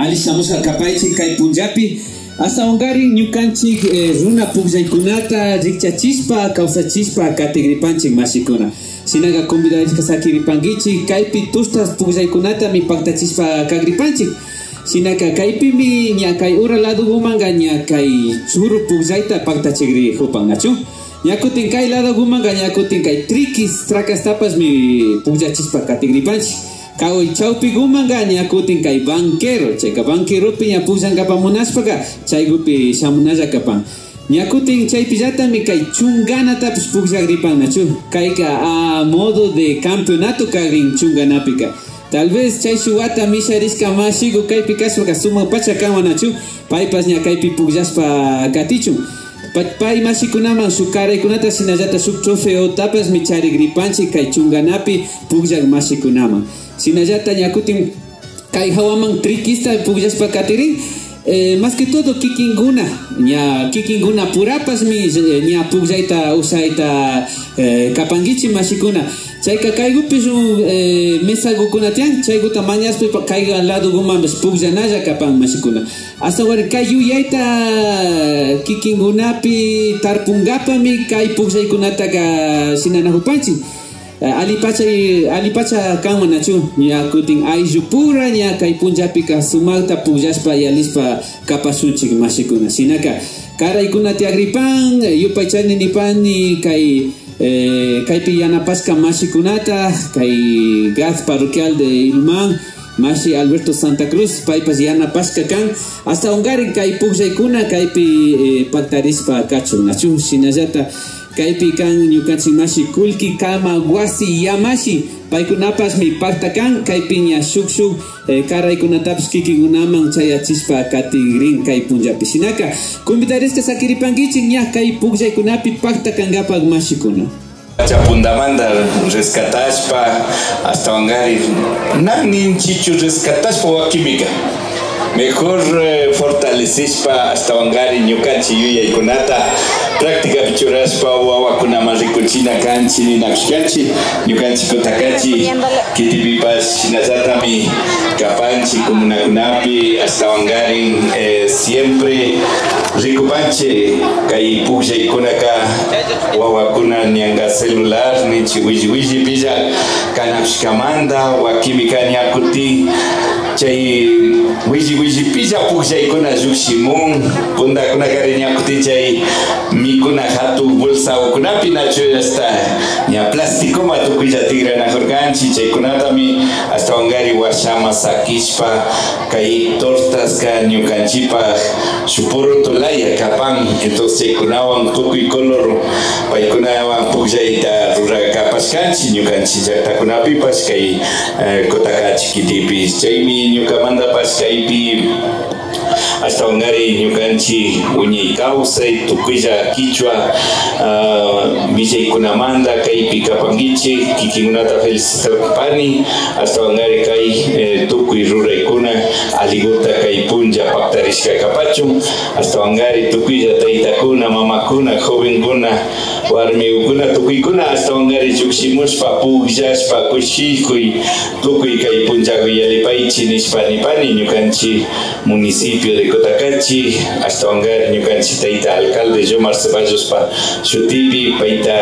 alisamos kapaychik kay punllapi hasta ongarin ñukanchik runa pugllaykunata rikchachispa kawsachispa katigripanchik masikuna sinaga convidadisqa sakiripankichik kaypi tustas pugllaykunata mi paktachispa kagripanchik sinaka kaypimi ña kay ura ladokumanga ña kay churu puglayta paktachigri hupan nachu ña kutin kay ladokumanga ña kutin kay triquis trakastapas mi puglachispa katigripanchik kaway chawpi kumanga ña kutin kay banquero chayka banqueropi ña pugllankapa munashpaka chaykupi shamunalla kapan ña kutin chaypillatami kay chunganatapish pugllagripan nachu kayka a modo de campeonato kagrin chunganapika tal vez chay shuwata misharisqa mashiku kaypi kashpaka sumak pacha kanwan nachu paypas ña kaypi pugllashpa katichun pay mashikunaman shuk karaykunata sinallata shuk trofeotapas mi charigripanchik kay chunganapi pugllak mashikunaman sinallata ña kutin kay hawaman triquista pugllashpa katirin más que todo kikinguna ña kikinguna purapas mi ña pugllayta usayta kapankichik mashikuna chayka kaygupish mesagukuna tiyan chaykuta mañaspi kayga ladokumanpish pugllanalla kapan mashikuna hasta wari kay yuyayta kikingunapi tarpungapami kay pugllaykunataka sinanakupanchik alipacha kanman nachu ña kutin ayllu pura ña kay punllapika sumakta pugllashpa yalispa kapashunchik mashikuna sinaka karaykuna tiagripan yupaychani nipani kay kaypi yanapashka mashikunata kay gas parroquial de Ilman Mashi Alberto Santa Cruz paypas yanapashka kan hasta ongarin kay pugllaykuna kaypi pactarispa kachun nachu sinallata kaypi kan ñukanchik mashi kulki kama wasi yamashi paykunapas mi pacta kan kaypi ña shuk karaykunatapish kikikunaman chayachispa katigrin kay punllapi sinaka convidarisqa sakiripankichik ña kay pugllaykunapi pacta kankapak mashikuna Chapundamanda rescatashpa hasta wangari nani chichu rescatashpa wakimika mejor fortalecishpa hasta wangari ñukanchik yuyaykunata práctica pichurashpa wawakunaman rikuchina kanchik ninakushkanchik ñukanchik kutakachi kitipipas shinallatami kapanchik comunakunapi hasta wangarin siempre rikupanchik kay pugllaykunaka wawakuna ñanga celular ninchik willi pilla kanakushkamanta wakimika ñakutin chay willi pilla pugllaykunaka llukshimun puntakunakari ñakutin chay mikuna hatu bolsakunapi nachu hasta ña plasticoma tukuylla tigranakurkanchik chaykunatami hasta wangari washama sakishpa kay tortaska ñukanchikpak supurutulaya kapan entonces chaykunawan tukuy color paykunawan pugllayta rurakapashkanchik ñukanchik llaqtakunapipas kay kutaka chikitipi chaymi ñukamantapas kaypi hasta wangari ñukanchik uñay kawsay tukuylla kichwa villaykunamanta kaypi kapankichik kikinkunata felicitapani hasta wangari kay tukuy ruraykuna aliguta kay punlla paktarishka kapachun hasta wangari tukuylla taytakuna mamakuna jovenkuna warmiukuna tukuykuna hasta wangari llukshimushpa pugllashpa kushikuy tukuy kay punllaku yalipaychik nishpa nipani ñukanchik municipio de Cotacachi hasta wangari ñukanchik tayta alcalde Yomar Ceballos pa shutipi payta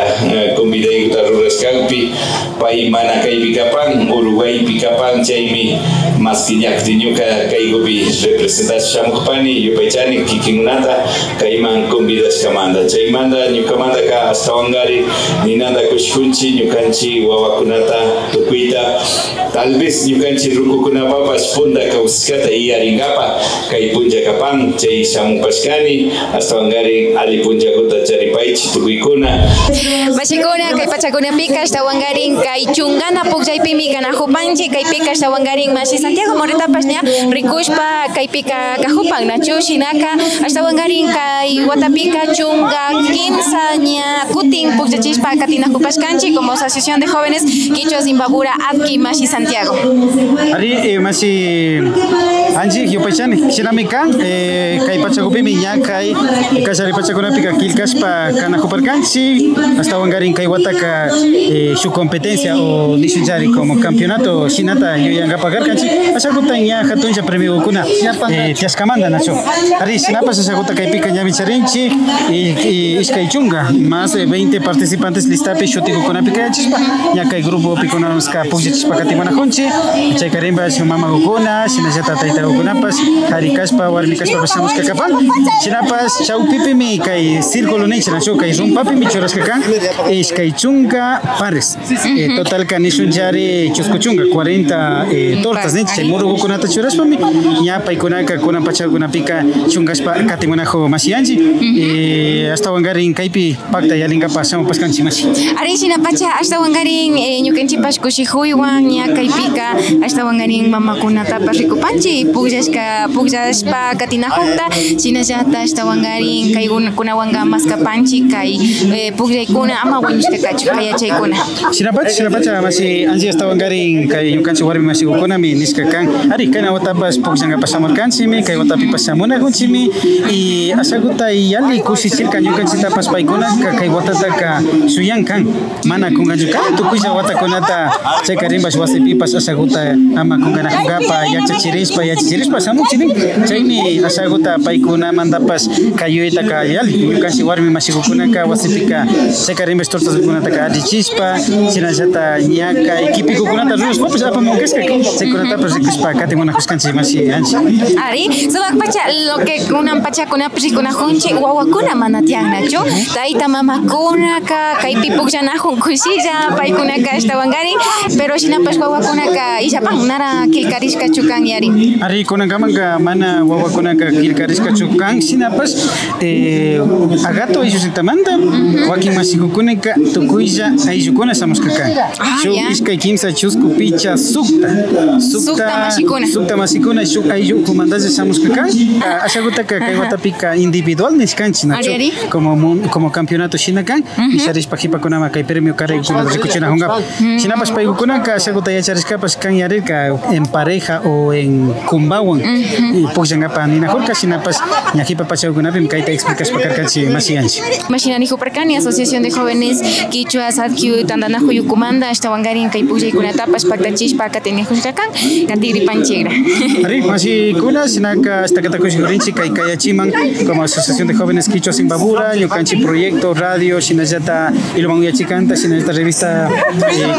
convidaykuta rurashkanpi pay mana kaypi kapan Uruguaypi kapan chaymi maski ñakti ñuka kaykupi representación shamukpani yupaychani kikinkunata kayman convidashkamanta chaymanta ñukamanta ka hasta wangari ninanta kushkunchik ñukanchik wawakunata tukuyta tal vez ñukanchik rukukunapapas punta kawsashkata yaringapa kay punlla kapan chay shamupashkani hasta wangari ali punllakuta charipaychik tukuykuna mashikuna kay pachakunapika hasta wangarin kay chungana pugllaypimi kanajupanchik kaypika hasta wangarin mashi Santiago Moretapas ña rikushpa kaypika kajupan nachu shinaka hasta wangarin kay watapika chunga kimsa ña kutin pugllachishpa katinakupashkanchik como Asociación de Jóvenes Quichuas Imbabura Adki Mashi Santiago ari mashi anji yupaychani shinamika kay pachakupimi ña kay kashari pachakunapika kilkashpa kanajuparkanchik hasta wangarin kay wataka su competencia o nishunchari como campeonato shinata yuyangapakarkanchik asaguta ya hatuncha premio kuna tiaskamanda nacho ari sinapas asaguta kaipika ñami charinchi y iskaichunga más de 20 participantes listapi shutiku kuna pika chispa ya kai grupo pikuna ska puji chispa katimana hunchi chay karimba mama gukuna sinajata taita gukunapas harikaspa warmikaspa pasamos kakapan sinapas chaupipi mi kai círculo nicha nacho kai rumpapi mi choras kakan iskaichunga pares total kanishun jari chuskuchunga 40 tortas nicha chay muro gukunata churaspa mi ya paikunaka kuna pacha gunapika chungaspa katimunajo masianji hasta wangarin kaipi pakta yalinga pasamos paskanchi masi ari sinapacha hasta wangarin ñukanchi paskushihuywan ya kaipika hasta wangarin mamakunata pasrikupanchi pugjaspa katinahukta sinallata hasta wangarin kay kunawanga maskapanchi kay pugjaykuna ama wañushkakachu kayachaykuna sinapacha masi anji hasta wangarin kay ñukanchi warmi masigukuna mi niskakan ari kana watapas pugjanga pasamurkanchi mi kay watapi pasamuna hunchimi y asaguta yali kusichirka ñukanchi tapas paykuna kay watataka suyankan mana kunganjuka tukuya watakunata chay karimbas wasipipas asaguta ama kunganakugapa yachichirispa samuchini chaymi asaguta paykuna mandapas kayuyta kayali ñukanchi warmi masigukunaka wasipika chay karimbas tortas kunataka allichispa sinallata ñaka equipikukunata ruwaspapas apamunkasqa chaykunatapas rikuspa katimunajuskanchik masi anchi ari sumak pacha lo que kunan pachakunapas rikunajunchik wawakuna mana tiyannachu tayta mamakunaka kaypi pukllanajun kushilla paykunaka hasta wangarin pero shinapas wawakunaka illapan nara kilkarishkachu kan yari ari kunankamanka mana wawakunaka kilkarishkachu kan shinapas agato ayllusitamanta wakin masikukunaka tukuylla ayllukuna samuskakan shuk iskay kimsa chusku picha sukta masikuna shuk ayllukumantalla samuskakan ashagutaka kay watapika individual niskanchi nacho como campeonato shinakan isharishpa hipakunama kay premio karaykunata rikuchinajunga shinapas paykukunaka ashaguta yacharishkapas kan yarirka en pareja o en kumbawan pukllanapa ninajurka shinapas ñajipa pachawkunapi kayta explicashpa karkanchi masianchi Mashinanijuparkani Asociación de Jóvenes Quichua Sadkiu Tandanajo Yucumanda hasta wangarin kay pukllaykunatapas paktachishpa katinijushakan katigripanchigra ari masikuna sinaka hasta katakushigurinchi kay kayachiman como Asociación de Jóvenes Quichua Simbabura ñukanchi proyecto radio shinallata ilumanyachikanta shinallata revista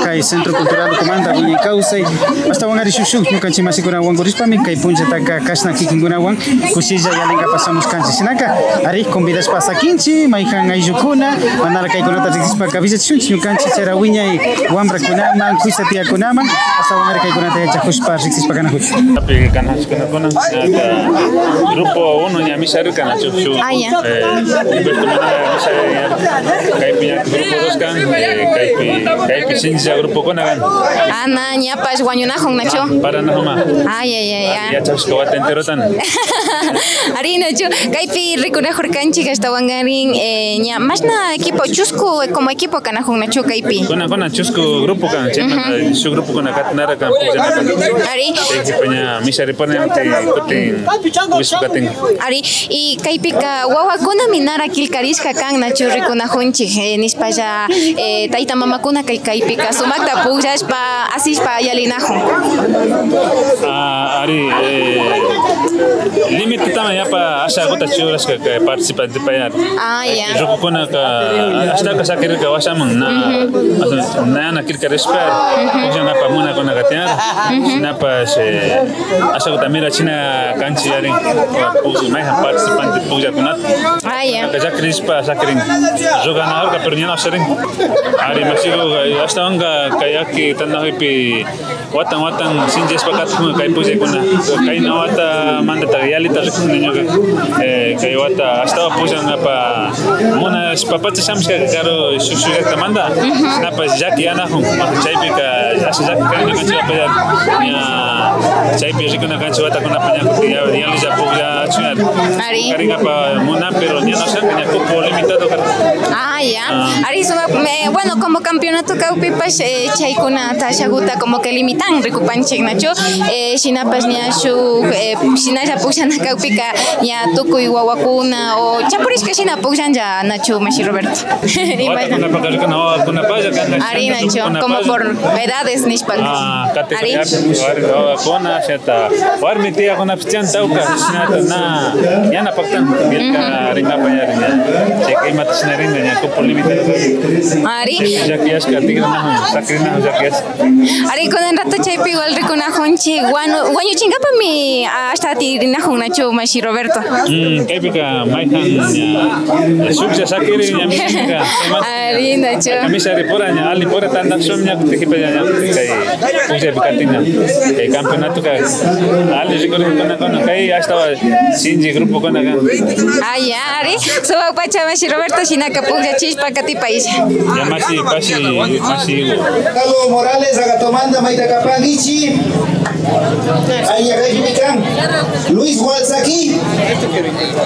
kay Centro Cultural Comanda Guñay Kausay hasta wangari shushu ñukanchi masikuna wangurispami kay punchataka kashna kikingunawan kushilla yalinga pasamos kanchi sinaka ari convidashpa sakinchi mayjan ayllukuna manara kaykunata rikspa kavisachunchi ñukanchi chara wiñay wambrakunaman kuisa tiyakunaman hasta wangari kaykunata yachakushpa riksispa kanajuchu grupo 1 ñamisar kanachuchu kaypi grupo 2 kan kaypi sinja grupo konagan ana ñapas wañunajun nacho para najoma ay ya chasco wata enterotan ari nacho kaypi rikunajurkanchik hasta wangarin ña masna equipo chusku como equipo kanajun nacho kaypi kona chusku grupo kan su grupo kona katnara kan ari kaypiña misari ponente kutin wispatin ari y kaypika wawakuna minara kilkarishka kan nacho rikunajunchik nispalla tayta mamakuna kaypika sumakta pullashpa asishpa yalinajun ari límite tama yapa asha gota churas que participante payar ya rukuna ka hasta ka sakir ka wasamun na kilka resper jana pa muna kona katear na pa asha gota mira china kanchi yarin mai participante puja kunat ya ka jakrispa sakirin jogana ka perniana sarin ari masigo hasta anga kayaki tanahipi watan sinjes pakat kay puja kuna kay nawata manda tagayalita niño kay wata hasta puja pa muna papata samska karo susuga tamanda na pa jaki ana hum chaipika asa jaki kan na kancha pa ya chaipi jikuna kancha wata kuna panya ya lija puja chuar karinga pa muna pero ya no san kanya cupo limitado ya ari bueno como campeonato kaupipas chaykuna tashaguta como que limitan rikupanchik nacho shinapas nya shu shinaya puksana kaupika ya tukuy wawakuna o chapurishka shina puksanja Nacho Mashi Roberto. Ari Nacho, como por edades nishpak. Ari. Kona sheta. War mi tía kona pichán tauka shinata na yana paktan bilka ringa payarinya. Chekai mata sinaringa ya ko polimita. Ari. Jakias ka tigra na sakrina jakias. Ari konan rato chaypi igual rikuna honchi wanyu chingapa mi hasta tirina hon Nacho Mashi Roberto. Kaipika maihan ya subja sakiri ya minga. Ari Nacho. Kamisa riporanya ali pora tanda somnya tekipaya ya kai puse bikatina. Kai campeonato ka ali jikori kona kai hasta sinji grupo kona kan. Ay, Ari, suba pacha Mashi Roberto Shinaka puja chispa kati país. Ya Mashi. Carlos Morales agatomanda maita kapangichi. Aya kajimikan. Luis Walsaki.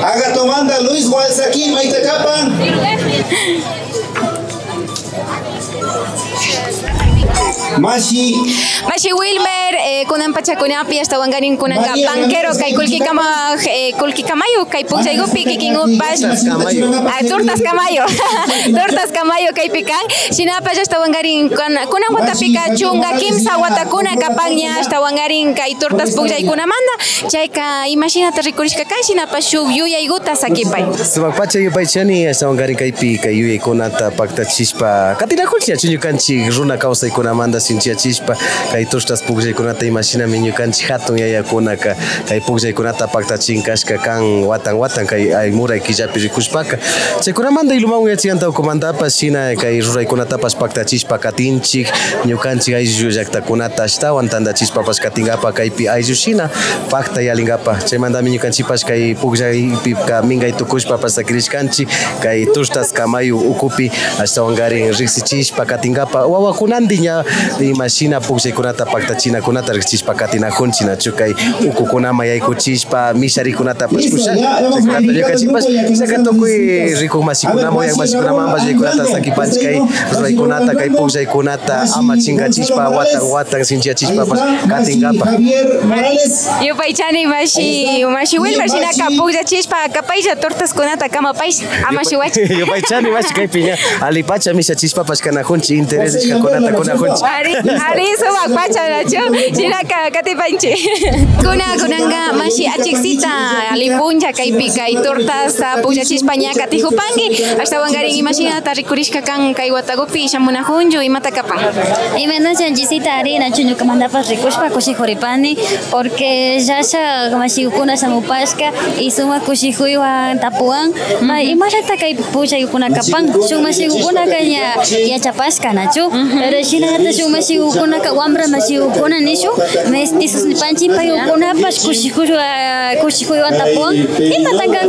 Agatomanda Luis Walsaki maita kapan. Mashi Wilmer kunan pachakunapi hasta wangarin kunan banquero kai kulki kamayo kai puksay gupi kikingu pas tortas kamayo kai pikan sinapa hasta wangarin kunan watapika chunga kimsa watakuna kapanya hasta wangarin kai tortas puksay kunamanda chayka imagínate rikurishka kai sinapa shuk yuya iguta sakipai subak pacha yupai chani hasta wangarin kai pi kai yuya kunata pakta chispa katina kulcha chunyu kanchi runa causa kunamanda sinchia chispa kai tostas puksay kunata imagina minyu kanchi hatun yaya kunaka kai puksay kunata pakta chinkashka kan watan kai ay muray killapi rikushpaka chay kunamanda iluman yachiganta ukumandapa shina kai ruray kunatapas pakta chispa katinchik ñukanchik ayllu llaktakunata ashtawan tanda chispapas katingapa kaypi ayllu shina pakta yalingapa chaymantami ñukanchipas kay puksaypi mingay tukushpapas sakirishkanchik kay tostas kamayu ukupi ashtawangarin riksichishpa katingapa wawakunandi ña imashina puksaykunata paktachina kunata riksishpa katinakun chinachu kay ukukunama yaykuchishpa misharikunata paskusha chaykunata llakachipas saka tukuy rikuq masikunama uyak masikunamambas yaykunata sakipanchik kay ruraykunata kay puksaykunata ama chingachishpa watan sinchiachishpapas katingapa yupaychani mashi Wilmer shinaka puksachishpa kapaycha tortaskunata kamapaycha amashi wachi yupaychani mashi kaypi ña alipacha mishachishpapas kanajunchik intereseshkakunata kunajunchik Ari sumak pacha Nacho shinaka katipanchi kunanga mashi achiksita alipuncha kaypi kay tortas puksachispa ña katijupanki hasta wangarin imagínate rikurishka kan kay watagupi shamunajunchu imata kapan imena chanchisita Ari Nacho ñukamandapas rikushpa kushijuripani porque yasha mashikukuna samupashka y suma kushijuywan tapuwan imarata kay puchaykuna kapan shuk mashikukuna kaña yachapashka Nacho pero shinata shuk mashikukuna wambra mashikukuna nishu mestizos nipanchik paykunapas kushijuywan tapuwan imatankan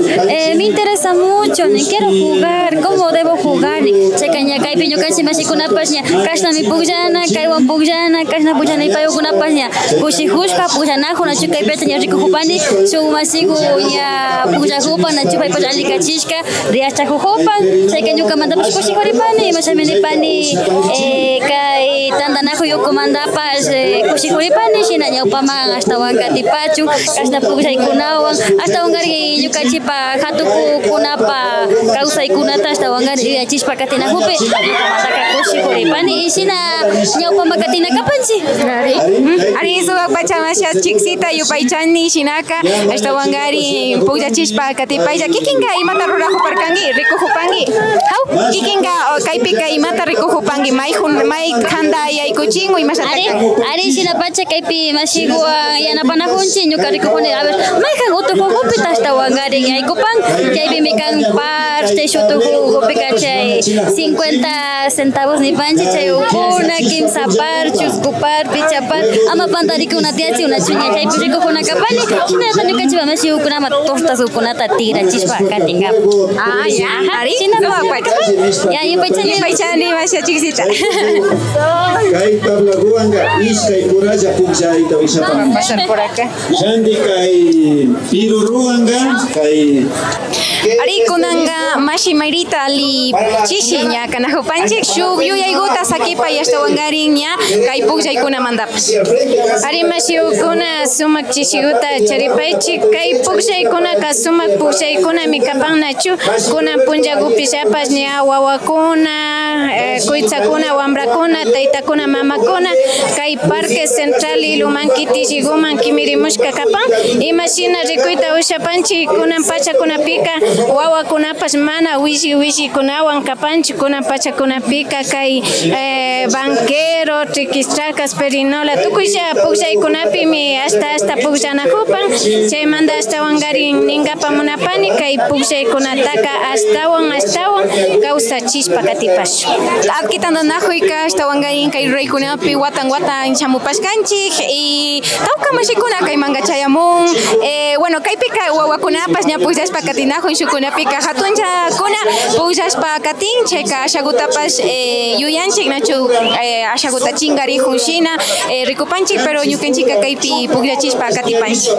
me interesa mucho quiero jugar cómo debo jugar chaykaña kaypi ñukanchik mashikunapas ña kashnami pukllana kaywan pukllana kashna pukllana paykunapas ña kushijushpa pukllanajun Nacho kaypicha ña rikujupani shuk masiku ña puklajupan Nacho paypas allikachishka riachajujupan chayka ñukamantapas kushijuripani imashaminipani kay tantanajuy ukumantapas kushijuripani shina ñawpaman ashtawan katipachu kashna pukllaykunawan ashtawankarin ñukanchipa hatukukunapa kawsaykunata ashtawankarin yachishpa katinajupi ñukamantaka kushijuripani y shina ñawpaman katina kapanchik Ari suba pachamasha chiksita yupaychani shinaka ashtawankarin puklachishpa katipaycha kikinka imata rurajuparkanki rikujupanki haw kikinka kaypika imata rikujupanki may handa yaykuchingu imashatakan Ari shina pacha kaypi mashiguwan yanapanajunchik ñuka rikujuni a ver mayjan utukujupita ashtawankarin yaykupan chaypimi kan par chay shutukujupika chay 50 centavos nipanchik chay ukuna kimsa par chusku par picha par ama pantarikuna tiyachi una chuña chaypi rikujuna kapani shinata ñukanchipa mashigukunama tostas ukunata tirachishpa katingapa ya Ari ya yupaychani masha chiksita kay tabla ruanga iskay puralla puksayta wisapa pasar por acá Shandy kay piru ruanga kay Ari kunanga mashi mairita ali chishiña kanajupanchik shuk yuyaiguta sakipa yastawangariña kay pukllaykuna mandapas. Ari mashiukuna sumak chishiguta charipaychik kay pukllaikunaka sumak pukllaykuna mikapan nachu kuna punllakupishapas ña wawakuna kuytsakuna wambrakuna taytakuna mamakuna kay parque central iluman kitishiguman kimirimushka kapan imashina rikuyta ushapanchik kunan pachakunapika wawakunapas mana wishi kunawan kapanchik kunan pachakunapika kay banquero triquistracas perinola tukuysha pukllaykунapimi hasta pukllanakupan chaymanta ashtawangarin ninkapa munapani kay pukllaikunataka astawan kawsachishpa katipash adkitananakuyka ashtawangarin kay ruraykunapi watan shamupashkanchik y tawka mashikuna kaymanga chayamun bueno kaypika wawakunapas ña pukllashpa katinakun shukunapika hatunchakuna pukllashpa katin chayka ashagutapas yuyanchik nachu ashaguta chingarihun shina rikupanchik pero ñukanchika kaypi pukllachishpa katipanchik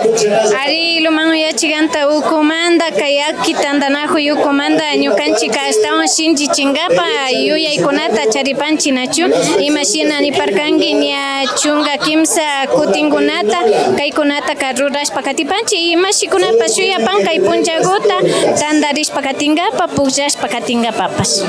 ari luman uyachiganta ukumanda kay akitantanakuy ukumanda ñukanchika astawan shinchi chingapa yuyaykunata charipanchik nachu imashina niparkanki ña chunga kimsa kutinkunata kaykunata rurashpa katipanchik imashikunapas shuyapan kay punchakuta tandarishpa katingapa pukllashpa katingapapas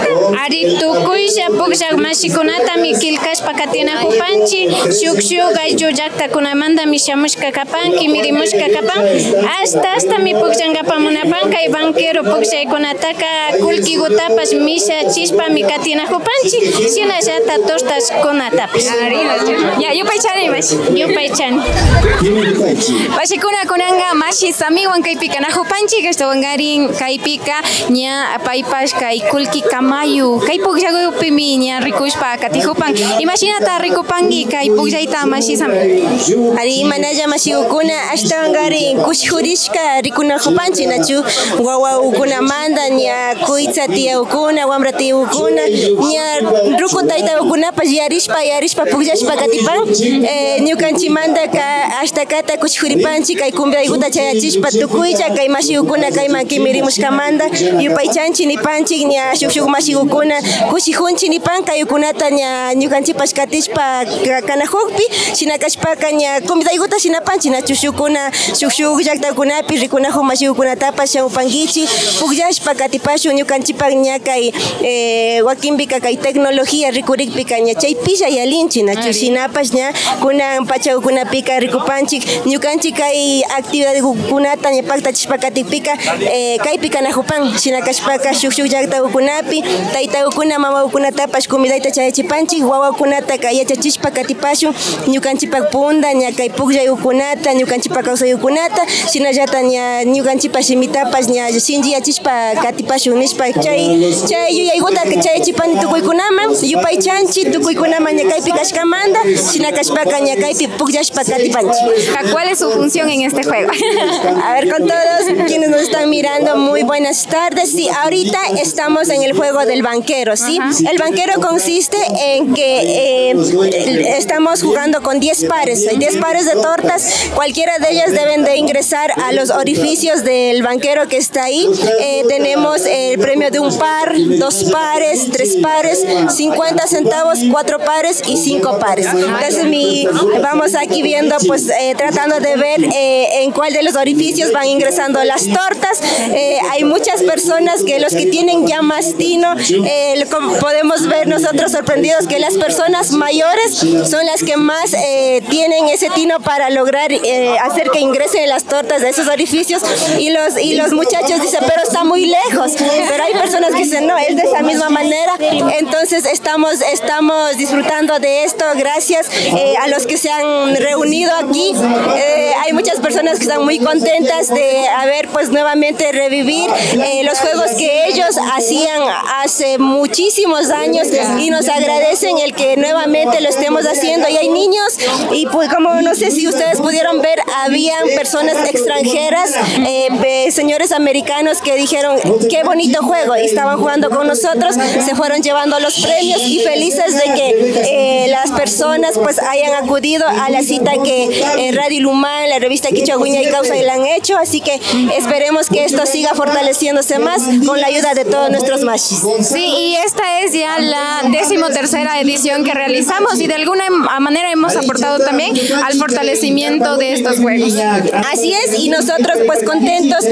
ari tukuysha pukllak mashikunata mikilkashpa katinakupanchik shuk ayllu llaqtakunamanta mishamushka kapan kimirimushka kapan hasta mi pukllankapa munapan kay banquero pukllaikunataka kullkikutapas mishachishpa mi katinakupanchik shinallata tostaskunatapas ya yupaychani mashi yupaychani mashikuna kunanga mashi samiwan kaypika najupanchik ashtawangarin kaypika ña paypash kay kullki kamayu kay pukllakupimi ña rikushpa katijupan imashinata rikupanki kay pukllayta mashi sami ari manalla mashikukuna ashtawangarin kushurishka rikunajupanchik nachu wawakunamanta ña kuytsa tiyawkuna wambra tiyawkuna ña ruku taytawkunapas yarishpa pukllashpa katipan ñukanchimanta ashtakata kushuripanchik kay kumbiaykuta chayachishpa tukuycha kay mashikukuna kayman kimirimushkamanta yupaychanchik nipanchik ña shuk mashikukuna kushijunchik nipan kaykunata ña ñukanchipas katishpa kanajukpi shinakashpaka ña kumbiaykuta shinapanchik nachu shukuna shuk llaqtakunapi rikunajun mashikukunatapas shamupankichik pukllashpa katipashun ñukanchipak ña kay wakinpika kay tecnología rikurikpika ña chaypilla yalinchik nachu shinapas ña kunan pachawkunapika rikupanchik ñukanchik kay actividadkunata ña paktachishpa katipika kaypi kanajupan shinakashpaka shuk llaqtakunapi taytawkuna mamawkunatapas comidayta chayachipanchik wawakunata kay yachachishpa katipashun ñukanchipak punda ña kay pukllaikunata ñukanchipak kawsayukunata shinallata ña ñukanchipak shimitapas ña shinchiyachishpa katipashun nishpa chay yuyaykuta chayachipani tukuykunaman yupaychanchik tukuykunaman ña kaypi kashkamanta shinakashpaka ña kaypi pukllashpa katipanchik. ¿Cuál es su función en este juego? A ver, con todos quienes nos están mirando, muy buenas tardes. Sí, ahorita estamos en el juego del banquero, ¿sí? El banquero consiste en que estamos jugando con 10 pares. Hay 10 pares de tortas. Cualquiera de ellas deben de ingresar a los orificios del banquero que está ahí. Tenemos el premio de un par, 2 pares, 3 pares, 50 centavos, 4 pares y 5 pares. Entonces vamos aquí viendo, pues tratando de ver en cuál de los orificios van ingresando las tortas. Hay muchas personas que los que tienen ya más tino, podemos ver nosotros sorprendidos que las personas mayores son las que más tienen ese tino para lograr hacer que ingresen las tortas de esos orificios y los muchachos dicen, pero está muy lejos, pero hay personas que dicen, no, es de esa misma manera. Entonces estamos disfrutando de esto gracias a los que se han reunido aquí. Hay muchas personas que están muy contentas de haber pues nuevamente revivir los juegos que ellos hacían hace muchísimos años y nos agradecen el que nuevamente lo estemos haciendo. Y hay niños y pues como no sé si ustedes pudieron ver, habían personas extranjeras, señores americanos que dijeron qué bonito juego y estaban jugando con nosotros, se fueron llevando los premios y felices de que las personas pues hayan acudido a la cita que Radio Lumán, la revista Quichagüiña y Causa le han hecho, así que esperemos que esto siga fortaleciéndose más con la ayuda de todos nuestros mashis. Sí, y esta es ya la 13ª edición que realizamos y de alguna manera hemos aportado también al fortalecimiento de estos juegos. Así es, y nosotros pues contentos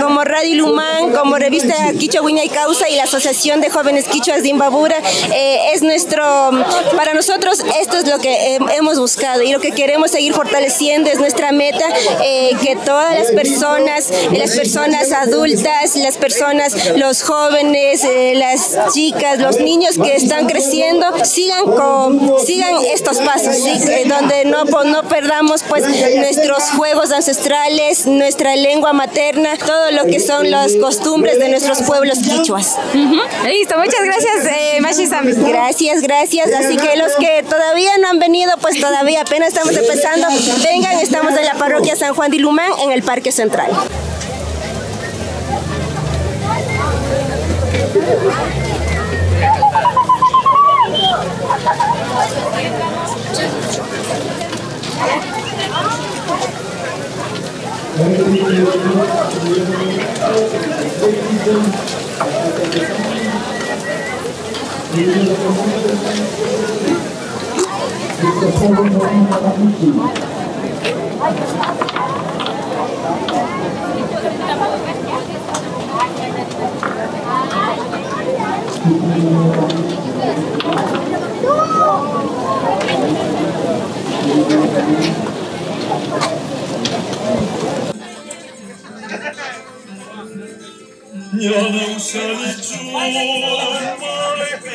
como Radio Lumán, como revista Quichua Wiñay Causa y la Asociación de Jóvenes Quichuas de Imbabura, para nosotros esto es lo que hemos buscado y lo que queremos seguir fortaleciendo es nuestra meta, que todas las personas adultas, las personas, los jóvenes, las chicas, los niños que están creciendo sigan estos pasos, ¿sí? Donde no perdamos pues nuestros juegos ancestrales, nuestra lengua materna, todo lo que son las costumbres de nuestros pueblos quichuas. Listo, muchas gracias, Mashi-san. Gracias. Así que los que todavía no han venido, pues todavía apenas estamos empezando, vengan, estamos en la parroquia San Juan de Lumán, en el Parque Central.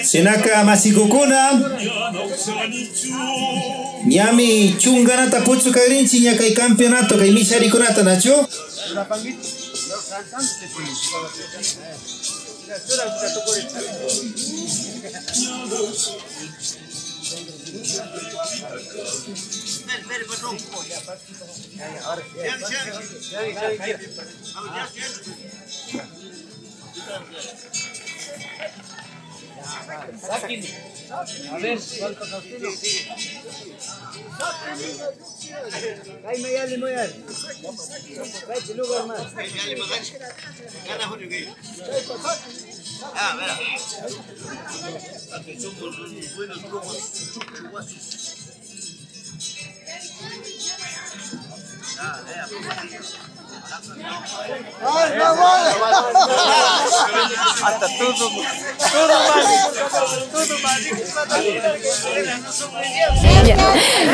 Sinaka masikukuna Nyami chunganata puchu kagrinchi nya kay campeonato kay misharikunata nacho A ver, ¿cuánto castigo? Ahí me yale muy bien. Ahí lugar más. Ah, mira. Somos buenos bromos, chuchuasos. Hasta todo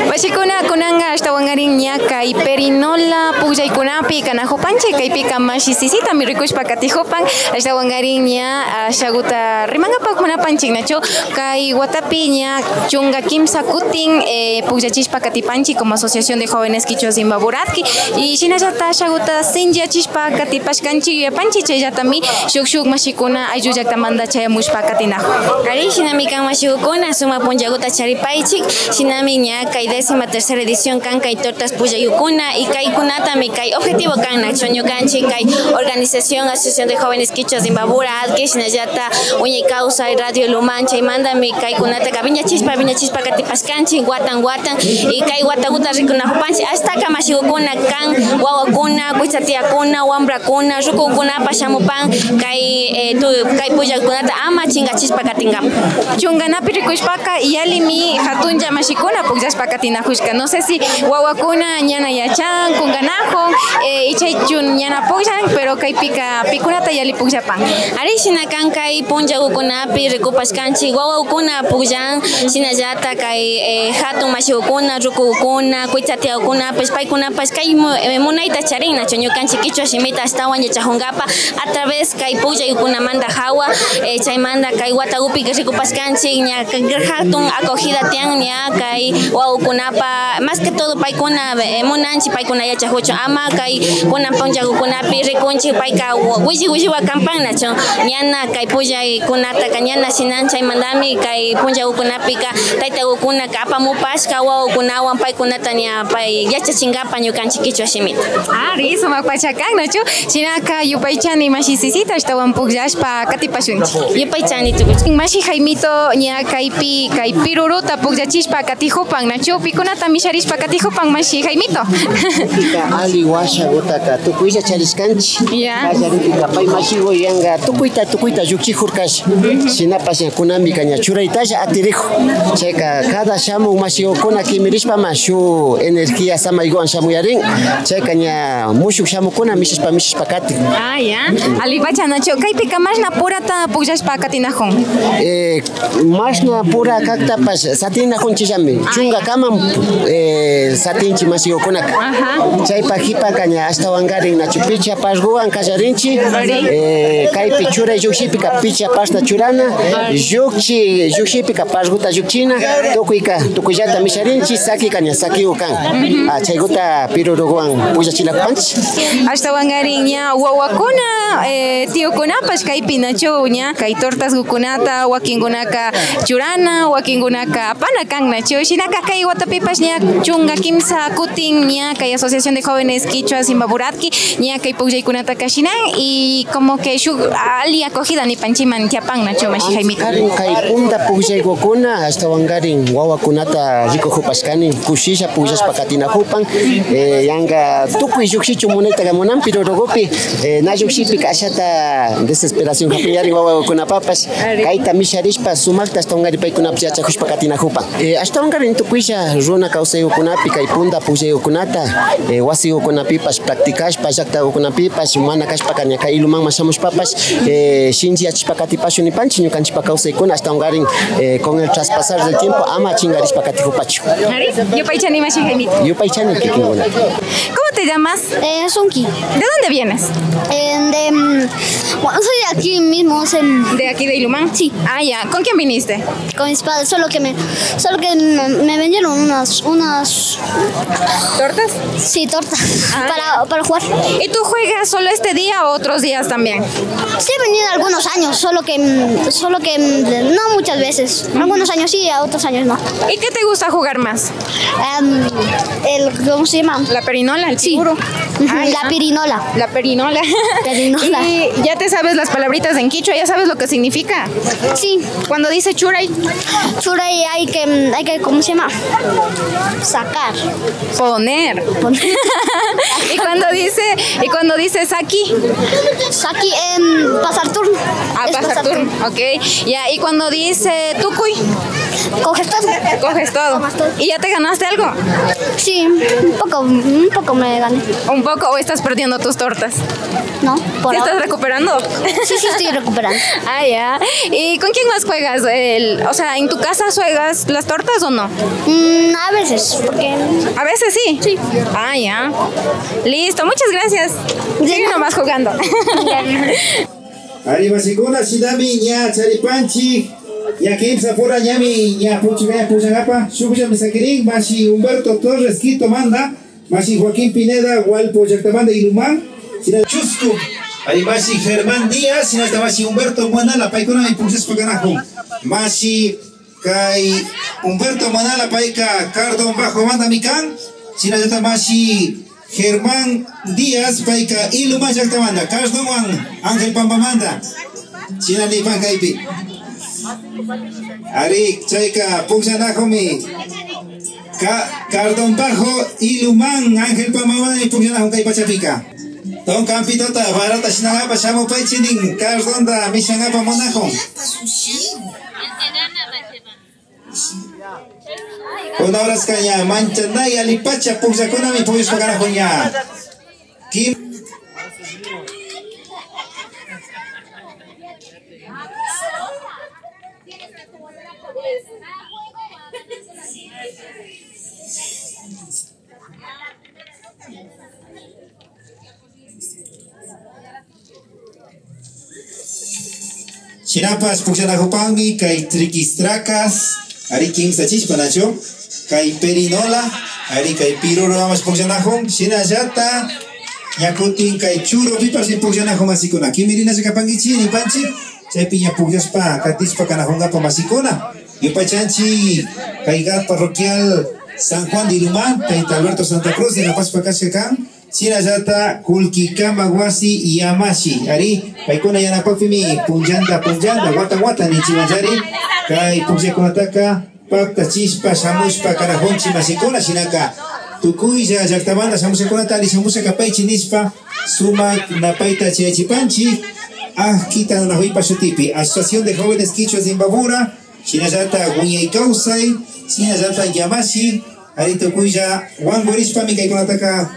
Bashikuna kunanga hasta wangarin ñaka y perinola pujay kunapi kanajopanche kaypika mashisisita mi rikushpa katijopan hasta wangarin ña shaguta rimangapa kunapanchik nacho kay watapi ña chunga kimsa kutin pujachishpa katipanchi como Asociación de Jóvenes Quichuas de Imbaburatki y shinallata shaguta sinjachishpa katipashkanchi yapanchi chayllatami shuk mashikuna ayullaktamanta chayamushpa katinajo Kari shinami kan mashikukuna suma punjaguta charipaychik shinami ña kay 13ª edición kan kay tortas puyayukuna y kay kunatami kay objetivo kan nacho ñukanchik kay organización Asociación de Jóvenes Quichuas de Imbabura adki shinallata Wiñay Causa y Radio Lumán chaymandami kay kunata viñachispa katipashkanchik watan y kay wataguta rikunajupanchik hasta ka mashikukuna kan wawakuna kuichatiakuna wambrakuna rukukuna pashamupan kay puyakunata ama chingachispa katingam chunganapi rikushpaka yalimi hatunja mashikuna pukllashpa katinajushka no sé si wawakuna ñana yachan kunganajon ichaychun ñana pukllan pero kaypika pikunata yali pukllapan ari shina kan kay punjakukunapi rikupashkanchik wawakuna pukllan shinallata kay hatun mashikukuna rukukuna kuichatiakuna paykunapas kay munayta charin nacho ñukanchik quichua shimita astawan yachajungapa a través kay pukllaykunamanta hawa chaymanta kay watakupi rikupashkanchik ña hatun acogida tian ña kay wawukunapa más que todo paykuna munanchik paykuna yachajuchu ama kay kunan punjakukunapi rikunchik payka williwa kampan nacho ñana kay pullaykunata ñana sinan chaymantami kay punjakukunapika taytakukuna apamupashka wawukunawan paykunata ña pay yachachinkapan ñukanchik quichua shimita riso makpachakan nacho chinaka yupaychani mashisisita hasta Jaimitawan puglashpa katipashunchi. Yupaychani tukuch. Mashi Jaimito ña kaypi kay piruruta puglachishpa katijupan nachu pikunata misharishpa katijupan mashi Jaimito. Ali washa utaka tukuylla chariskanchi. Ya. Kallarinpika pay mashigo yanga tukuyta yukchijurkash. Sinapas kunami kaña churaytalla atirijo. Chayka cada shamu mashigokuna kimirishpa mashu energía samayguan shamuyarin. Chayka ña mushuk shamukuna mishishpa kati. Ah, ya. Alipacha nachu kaypika mashna purata puglashpa katinajun. Mashna pura kaktapas satinajunchillami. Chunga kama satinchi mashigokuna. Chaypa hipa kaña hasta wangarin nachu picha pasguan kallarinchi. Kaypi churay yuksipika picha pasta churana. Yuksipika pasguta yukchina. Tukuyllata misharinchi saki kaña saki ukan. Chayguta piruruguan pullachilakupanchi. Hasta wangarin ña wawakuna tiokunapas kaypi nachu ña kay tortas gukunata wakinkunaka churana wakinkunaka apana kan nachu shinaka kay watapipas ña chunga kimsa kutin ña kay asociación de jóvenes quichuas Imbaburatki ña kay pugllaykunata kashinan y como que shuk ali acogida ni panchiman tiapan nachu mashi Jaimito. Kay punta pugllayukuna hasta wangarin wawakunata rikujupaskani kushisha puglashpa katinajupan yanga tukuy yukshichu munaytaga munan pirurugupi na yukshipi ashata desesperación hapiñarin wawakunapapas kayta misharishpa sumakta hasta wangari paykunapas yachakushpa katinajupan hasta wangarin tukuylla runa kawsayukunapi kay punta pugllayukunata wasiyukunapipas practicashpa llaqtakunapipas mana kashpa kaña kay ilumanman shamushpapas shinchi yachishpa katipashunipanchi ñukanchikpa kawsaykuna hasta wangarin con el traspasar del tiempo ama chingarishpa katijupachu. Yupaychani mashi Jaimito. Yupaychani kikinguna. ¿Cómo te llamas? Sunki. ¿De dónde vienes? Bueno, soy de aquí mismo. ¿De aquí de Ilumán? Sí. Ah, ya. ¿Con quién viniste? Con mis padres, solo que me vendieron unas ¿tortas? Sí, tortas. Para jugar. ¿Y tú juegas solo este día o otros días también? Sí, he venido algunos años, solo que no muchas veces. Algunos años sí, a otros años no. ¿Y qué te gusta jugar más? ¿Cómo se llama? La perinola, el seguro. Sí. La pirinola. La perinola. ¿Y ya te sabes las palabritas en quichua? ¿Ya sabes lo que significa? Sí. Cuando dice churay. Churay hay que ¿cómo se llama? Sacar. Poner. ¿Y cuando dice saki? Saki pasar turno. Pasar turno. Ok. Ya, ¿y cuando dice tucuy? Coges todo. Coges todo. ¿Y ya te ganaste algo? Sí, un poco me gané. ¿Un poco o estás perdiendo tus tortas? No, por ¿Sí ahora. estás recuperando? Sí, estoy recuperando. Ah, ya. ¿Y con quién más juegas? O sea, ¿en tu casa juegas las tortas o no? A veces, porque... ¿A veces sí? Sí. Ah, ya. Listo, muchas gracias. Sigue nomás jugando. Arriba Siguna, Sidami, ña Charipanchi, ña Kimsa Pura, ñami, ña Puchigaya Puchagapa, Shubja Misakirin, Mashi Humberto Torres, Quito Manda, Mashi Joaquín Pineda, Hualpo Yactamanda Ilumán, Sina Chusco, Ari Mashi Germán Díaz, Sina Mashi Humberto Manala, Paikona y Pulses Paganajo, Mashi Kai Humberto Manala, Paika, Cardón Bajo Manda Mikan, Sina Mashi Germán Díaz, Paika Ilumán Yactamanda, Cardón Ángel Pampamanda, Sina Lipan Kaipi. Ari Chaika Puxanajomi Cardón Bajo Ilumán Ángel Pampamanda y Puxanajo Kai Pachapica. Don Campitota Barata Shinagapa Shamo Paichinin Cardón da Mishangapa Monajo. Una hora caña Manchanay Alipacha Puxacona mi Puxas Paganajoña. Kim Chinapas Puxanajopangi, Kai Triquistracas, Ari Kim Sachis Panacho, Kai Perinola, Ari Kai Piroro Amas Puxanajom, Shinayata, Yakutin Kai Churo, Pipas y Puxanajom Masicona, Kimirina Zacapangichi, ni Panchi, Chaipiña Puxaspa, Catispa Canajonga Masicona, Yupachanchi, Kai Gat Parroquial San Juan de Ilumán, Kai Alberto Santa Cruz, de La Paz Pacachacán, Sinajata Kulkikama Wasi Yamashi Ari Paikuna Yanapafimi Punjanda Wata ni Chimajari Kai Pugse Kunataka Pakta Chispa Samuspa Karahonchi Masikuna Sinaka Tukuija Jaktabanda Samusa Kunatali Samusa Kapai Chinispa Suma Napaita Chiachipanchi Kita na Huipa Shutipi Asociación de Jóvenes Quichuas de Imbabura Sinajata Guñay Kausai Sinajata Yamashi Ari Tukuija Wangorispa Mika Kunataka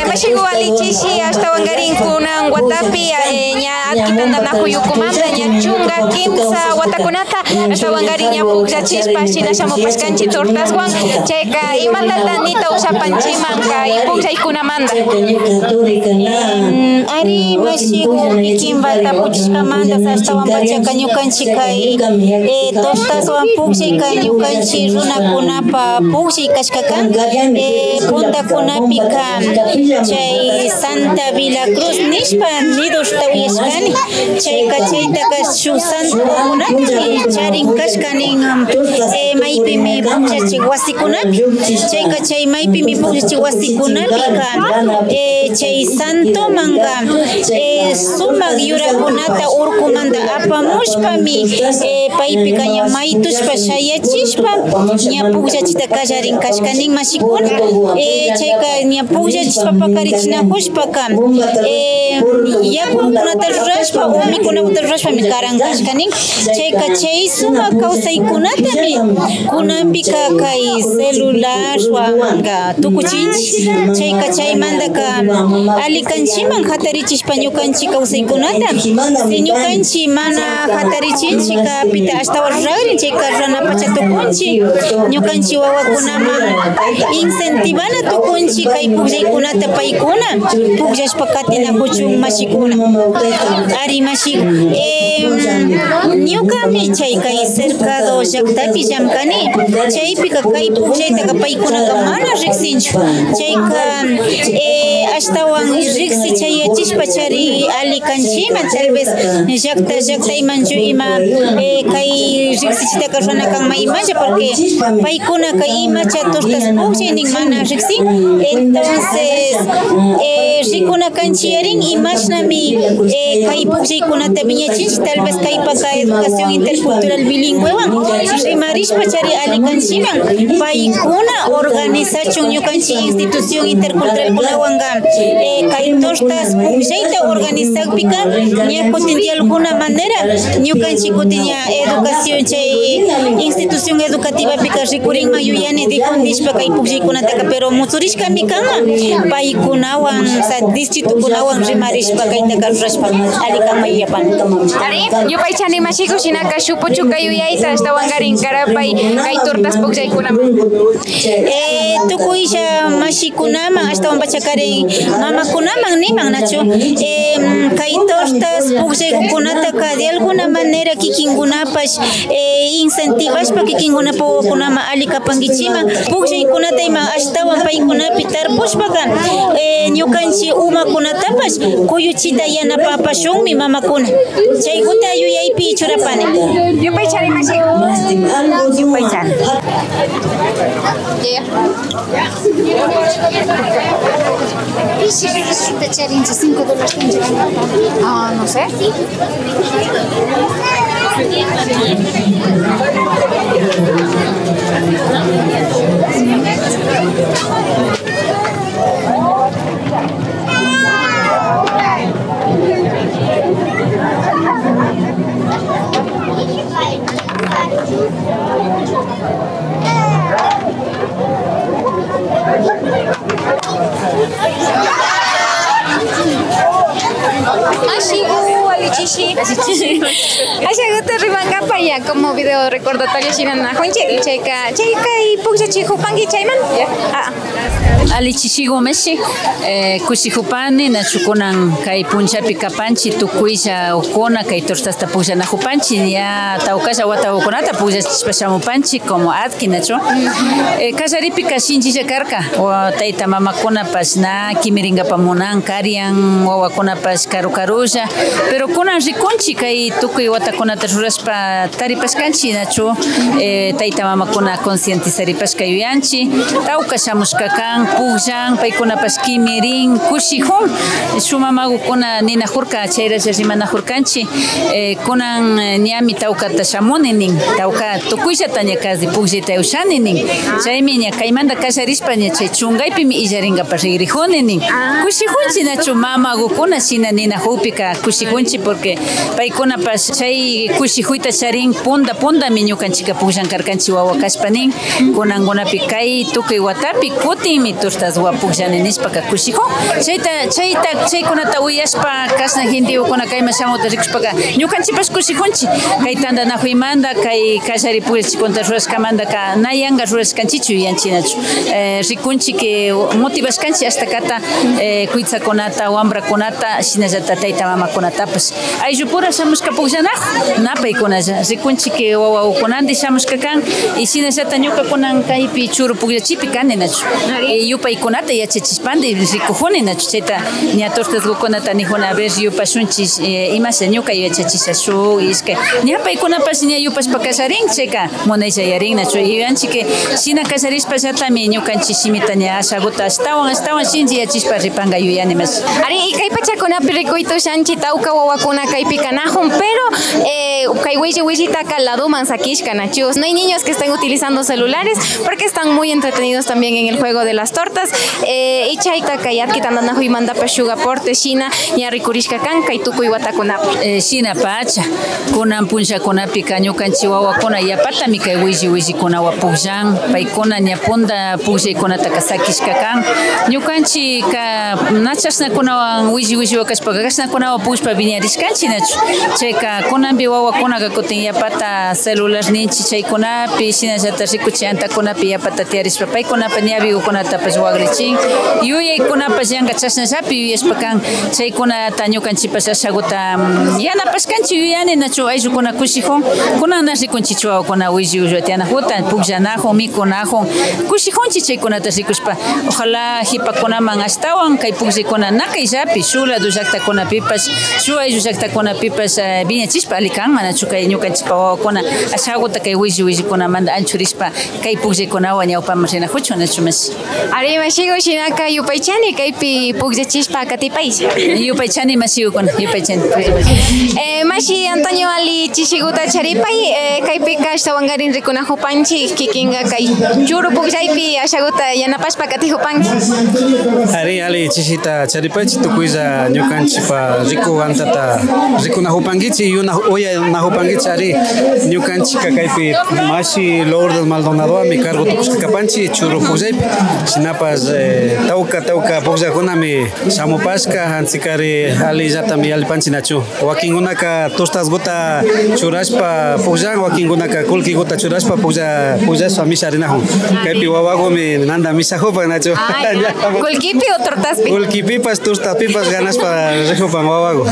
Mashigo alichishi hasta wangarin kuna watapi nya kitanda na kuyukumanda nya chunga kimsa watakunata hasta wangarin nya pugza chispa china shamo paskanchi tortas wan cheka imanda tanita usa panchimanka ipugza ikunamanda ari mashigo ikimba tapuchkamanda hasta wambacha kanyukanchi kai tortas wan pugza kanyukanchi runa kunapa pugza kashkakan punta kuna Pica, Chay Santa Villa Cruz, Nishpa, Nidos Tawiskani, Chay Kachayta Kashu Santa Unati, Charin Kashkaning, Maipi mi Pujachi Wasikunapi, Chay Kachay Maipi mi Pujachi Wasikunapi, Chay Santo Manga, Suma Yura Kunata Urkumanda, Apa Mushpa mi, Paipi Kanya Maitushpa Shaya Chishpa, Nya Pujachi Takajarin Kashkaning Mashikuna, Chay nya puja chispa karichna hushpaka yaku kuna tarrashpa o mi kuna tarrashpa mi karangashkani chayka chay suma kausay kunata mi kunambika kay celular wanga tukuchinchi chayka chay mandaka alikanchiman hatarichishpa ñukanchi kausay kunata si ñukanchi mana hatarichinchi kapita hasta warragri chayka rana pacha tukunchi ñukanchi wawakunaman incentivana tukunchi kay pugjay kunata paykuna pugjashpa katina kuchun mashikuna ari mashik ñukami chay kay cercado llaqtapi llamkani chaypika kay pugjaytaqa paykunaqa mana riqsinchu chayka ashtawan riqsi chayachishpa chari ali kanchima tal vez llaqtaymanchu ima kay riqsichitaqa runa kanma imacha porque paykuna kay imacha tortas pugjay nin mana riqsin entonces rikuna kanchiyarin imashnami kay pugjaykunata viñachinchi tal vez kaypaka educación intercultural bilingüe wan rimarishpa chari ali kanchiman paykuna organizachun ñukanchi institución intercultural kunawanga kay tortas pugjayta organizakpika ña kutin de alguna manera ñukanchi kutin ña educación chay institución educativa pika rikurinman yuyani difundishpa kay pugjaykunataka pero musurishkami kama paykunawan distritukunawan rimarishpa kaytaka rurashpa ali kama yapan ari yupay chani mashiko shinaka shupuchu kayuyayta hasta wangarin karapay kay tortas pugjaykunaman tukuylla mashikunaman hasta wanpachakarin mamakunaman niman nachu kay tortas pugjaykunataka de alguna manera kikinkunapash incentivashpa kikinkunapa wawakunaman ali kapankichima pugjaykunata ima ashtawan paykunapi tarpushpaka ñukanchi umakunatapash kuyuchita yanapapashunmi mamakuna chaykuta yuyaypi churapani yupay chani mashik yupay chani $5 ah no sé Paya como video recordatorio shinana Juanchi checa y puxa chihupangi chayman Ali chishigo meshi kushihupani na chukunan kai punchapi kapanchi tukuisha ukona kai tortasta puxa na hupanchi ya taukasha wata ukonata puxa chipashamupanchi como adki nacho kasaripi kashinchi jakarka o taita mamakuna pasna kimiringa pamunan karian wawakuna pas karukaruja pero kunan rikunchi kay tukuy watakunata ruraspa taripashkanchi nachu tayta mamakuna concientizaripashka yuyanchi tawka shamushka kan pugllan paykunapash kimirin kushijun shumamagukuna ninajurka chayracha rimanajurkanchi kunan ñami tawkata shamuni nin tawka tukuyllata ña kazi pugllayta ushani nin chaymi ña kaymanta kasharishpa ña chay chungaypimi illaringapa rigrijuni nin kushijunchi nachu mamagukuna shina ninajupika kushijunchi porque paykunapash chay kushijuyta charin punda ñukanchika pugllan karkanchi wawa kashpa nin kunankunapi kay tukuy watapi kutinmi turstaswa pugllani nishpaka kushijun chaykunata uyashpa kashna hindiukuna kayma shamuta rikushpaka ñukanchipash kushijunchi kay tandanajuymanta kay kallari pugllaychikunta rurashkamanta ka nayanga rurashkanchichu yuyanchinachu rikunchi que motivashkanchi hasta kata kuytsakunata wambrakunata shinallata tayta mamakunatapash ayllupura shamushka pugllanaju napaykunalla rikunchi que wawakunanti shamushka kan y shinallata ñukakunan kaypi churu pullachipi kani nachu yupaykunata yachachishpanti rikujuni nachu chayta ña tortaskukunata nijuna ver yupashunchis imasha ñuka yachachisha shuk ishkay ña paykunapash ña yupashpa kasharin chayka munaylla yarin nachu yuyanchi que shina kasharishpallatami ñukanchik shimita ña ashaguta ashtawan shinchi yachishpa ripanga yuyani mas ari kay pachakunapi rikuytushanchi tawka wawakuna kaypi kanajun pero kay willita kaladuman sakishka nachu no hay niños que estén utilizando celulares porque están muy entretenidos también en el juego de las tortas y chayta kayatki tandanajuy manda pashuga porte shina ña rikurishka kan kay tukuy watakunapi shina pacha kunan punllakunapi ñukanchik wawakuna yapatami kay willikunawa pugllan paykuna ña punda puglllaykunata sakishka kan ñukanchik ka nachashnakunawan williwa kashpaka kashnakunawan pullpa viñarishkanchik nachu chayka kunanpi wawakunaqa kutin yapata celular ninchi chaykunapi shinallata rikuchi antakunapi yapata tiyarishpa paykunapa ñawigukunatapash wagrichin yuyaykunapash yanka chashnallapi yuyashpa kan chaykunata ñukanchipash ashaguta yanapashkanchik yuyani nachu ayllukuna kushijun kunana rikunchichu wawakuna williwa tianajuta pugllanajun mikunajun kushijunchi chaykunata rikushpa ojalá hipakunaman ashtawan kay pugllaykunata nakayllapi shuk lado llaktakunapipash shuk ayllu llaktakunapipash viñachishpa ali kanman nachu kay ñukanchikpa wawakuna ashaguta kay willikunamanta anchurishpa kay pugllaykunawan ñawpaman rinajuchu nachu mas ari mashigu shinaka yupaychani kaypi pugllachishpa katipaysi yupaychani mashigukuna yupaychani mashi Antonio Ali chishiguta charipay kaypika ashtawangarin rikunajupanchik kikinga kay churu pugllaypi ashaguta yanapashpa katijupanchik ari ali chishita charipaychik tukuylla ñukanchikpa rikuwantata rikunajupankichik najupankichik ari ñukanchika kaypi mashi Lourdes Maldonadoami cargo tukushka kapanchik churu pugllaypi shinapas tawka pugllaykunami shamupashka antsikari alillatami alipanchik nachu wakinkunaka tostasguta churashpa pugllan wakinkunaka kullkiguta churashpa pugllashpa misharinajun kaypi wawakumi nanda mishajupan nachu kullkipi o tortaspi kullkipipas tostapipas ganashpa rijupan wawaku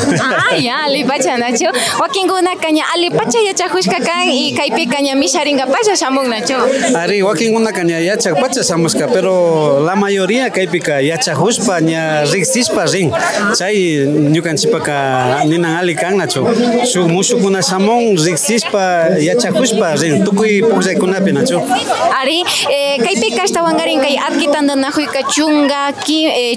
ya alipacha nachu wakinkunaka ña alipacha yachajushka kan y kaypika ña misharingapacha shamun nachu ari wakinkunaka ña yachakpacha shamushka pero la mayoría kaypika yachajushpa ña riksishpa rin chay ñukanchipaka ninan ali kan nachu shuk mushukuna shamun riksishpa yachajushpa rin tukuy pugllaykunapi nachu ari kaypika ashtawangarin kay atki tandanajuyka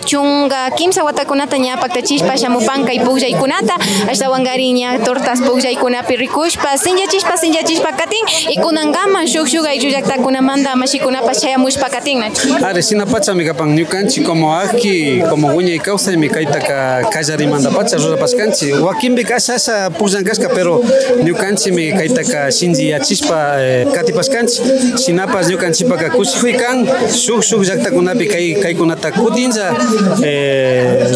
chunga kimsa watakunata ña paktachishpa shamupan kay pugllaykunata ashtawangarin ña tortas pugllaykunapi rikushpa sinllachishpa katin y kunangaman shuk ayllu llaktakunamanta mashikunapash chayamushpa katin nachu ari sinapachami kapan ñukanchik como aki como wiñay kawsaymi kaytaka kallarimanta pacha rurapashkanchik wakinpi asha pullankashka pero ñukanchikmi kaytaka shinchi yachishpa katipashkanchik shinapas ñukanchipaka kushijuy kan shuk llaktakunapi kaykunata kutinlla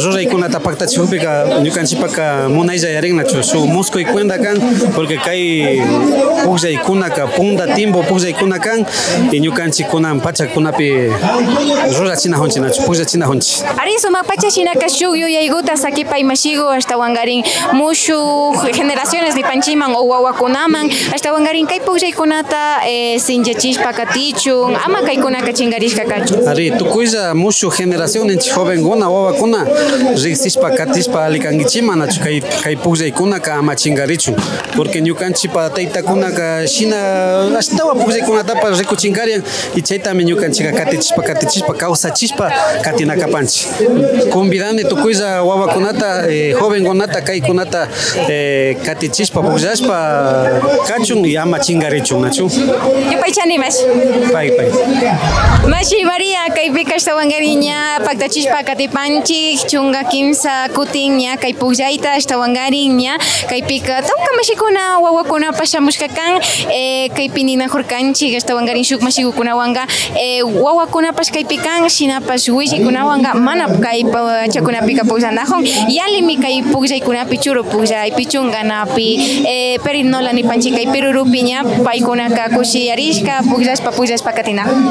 ruraykunata paktachijupika ñukanchipaka munaylla yarin nachu shuk muskuy cuenta kan porque kay pugllaykunaka punda timbo pugllaykunaka kan y ñukanchikunan pachakunapi rurachinajunchik nachu puglachinajunchik ari sumak pacha shinaka shuk yuyaykuta sakipay mashigu ashtawangarin mushu generaciones nipanchiman o wawakunaman ashtawangarin kay pugllaykunata sinllachishpa katichun ama kaykunaka chingarishka kachu ari tukuylla mushu generación inchik jovenkuna wawakuna riksishpa katishpa alikankichima nachu kay kai pugllaykuna ka ama chingarichun porque ñukanchikpa taytakunaqa shina ashtawan pugllaykunatapas rikuchinkarian y chaytami ñukanchikqa katichishpa kawsachishpa katinakapanchik convidani tukuylla wawakunata jovenkunata kaykunata katichishpa pugllashpa kachun y ama chingarichun nachu yupaychani mashi pay Mashi María kaypika ashtawangariña paktachishpa katipanchik chunga kimsa kutinña kay pugllayta ashtawangariña kaypika tawka mashikuna wawakuna shamushka kan kaypi ninajurkanchik ashtawangarin shuk mashikukunawanga wawakunapash kaypi kan shinapash willikunawanqa mana kay pachakunapika pugllanajun yalimi kay pugllaykunapi churu pugllay chunganapi perinola nipanchik kay pirurupiña paykunaka kushiyarishka pugllashpa katinajun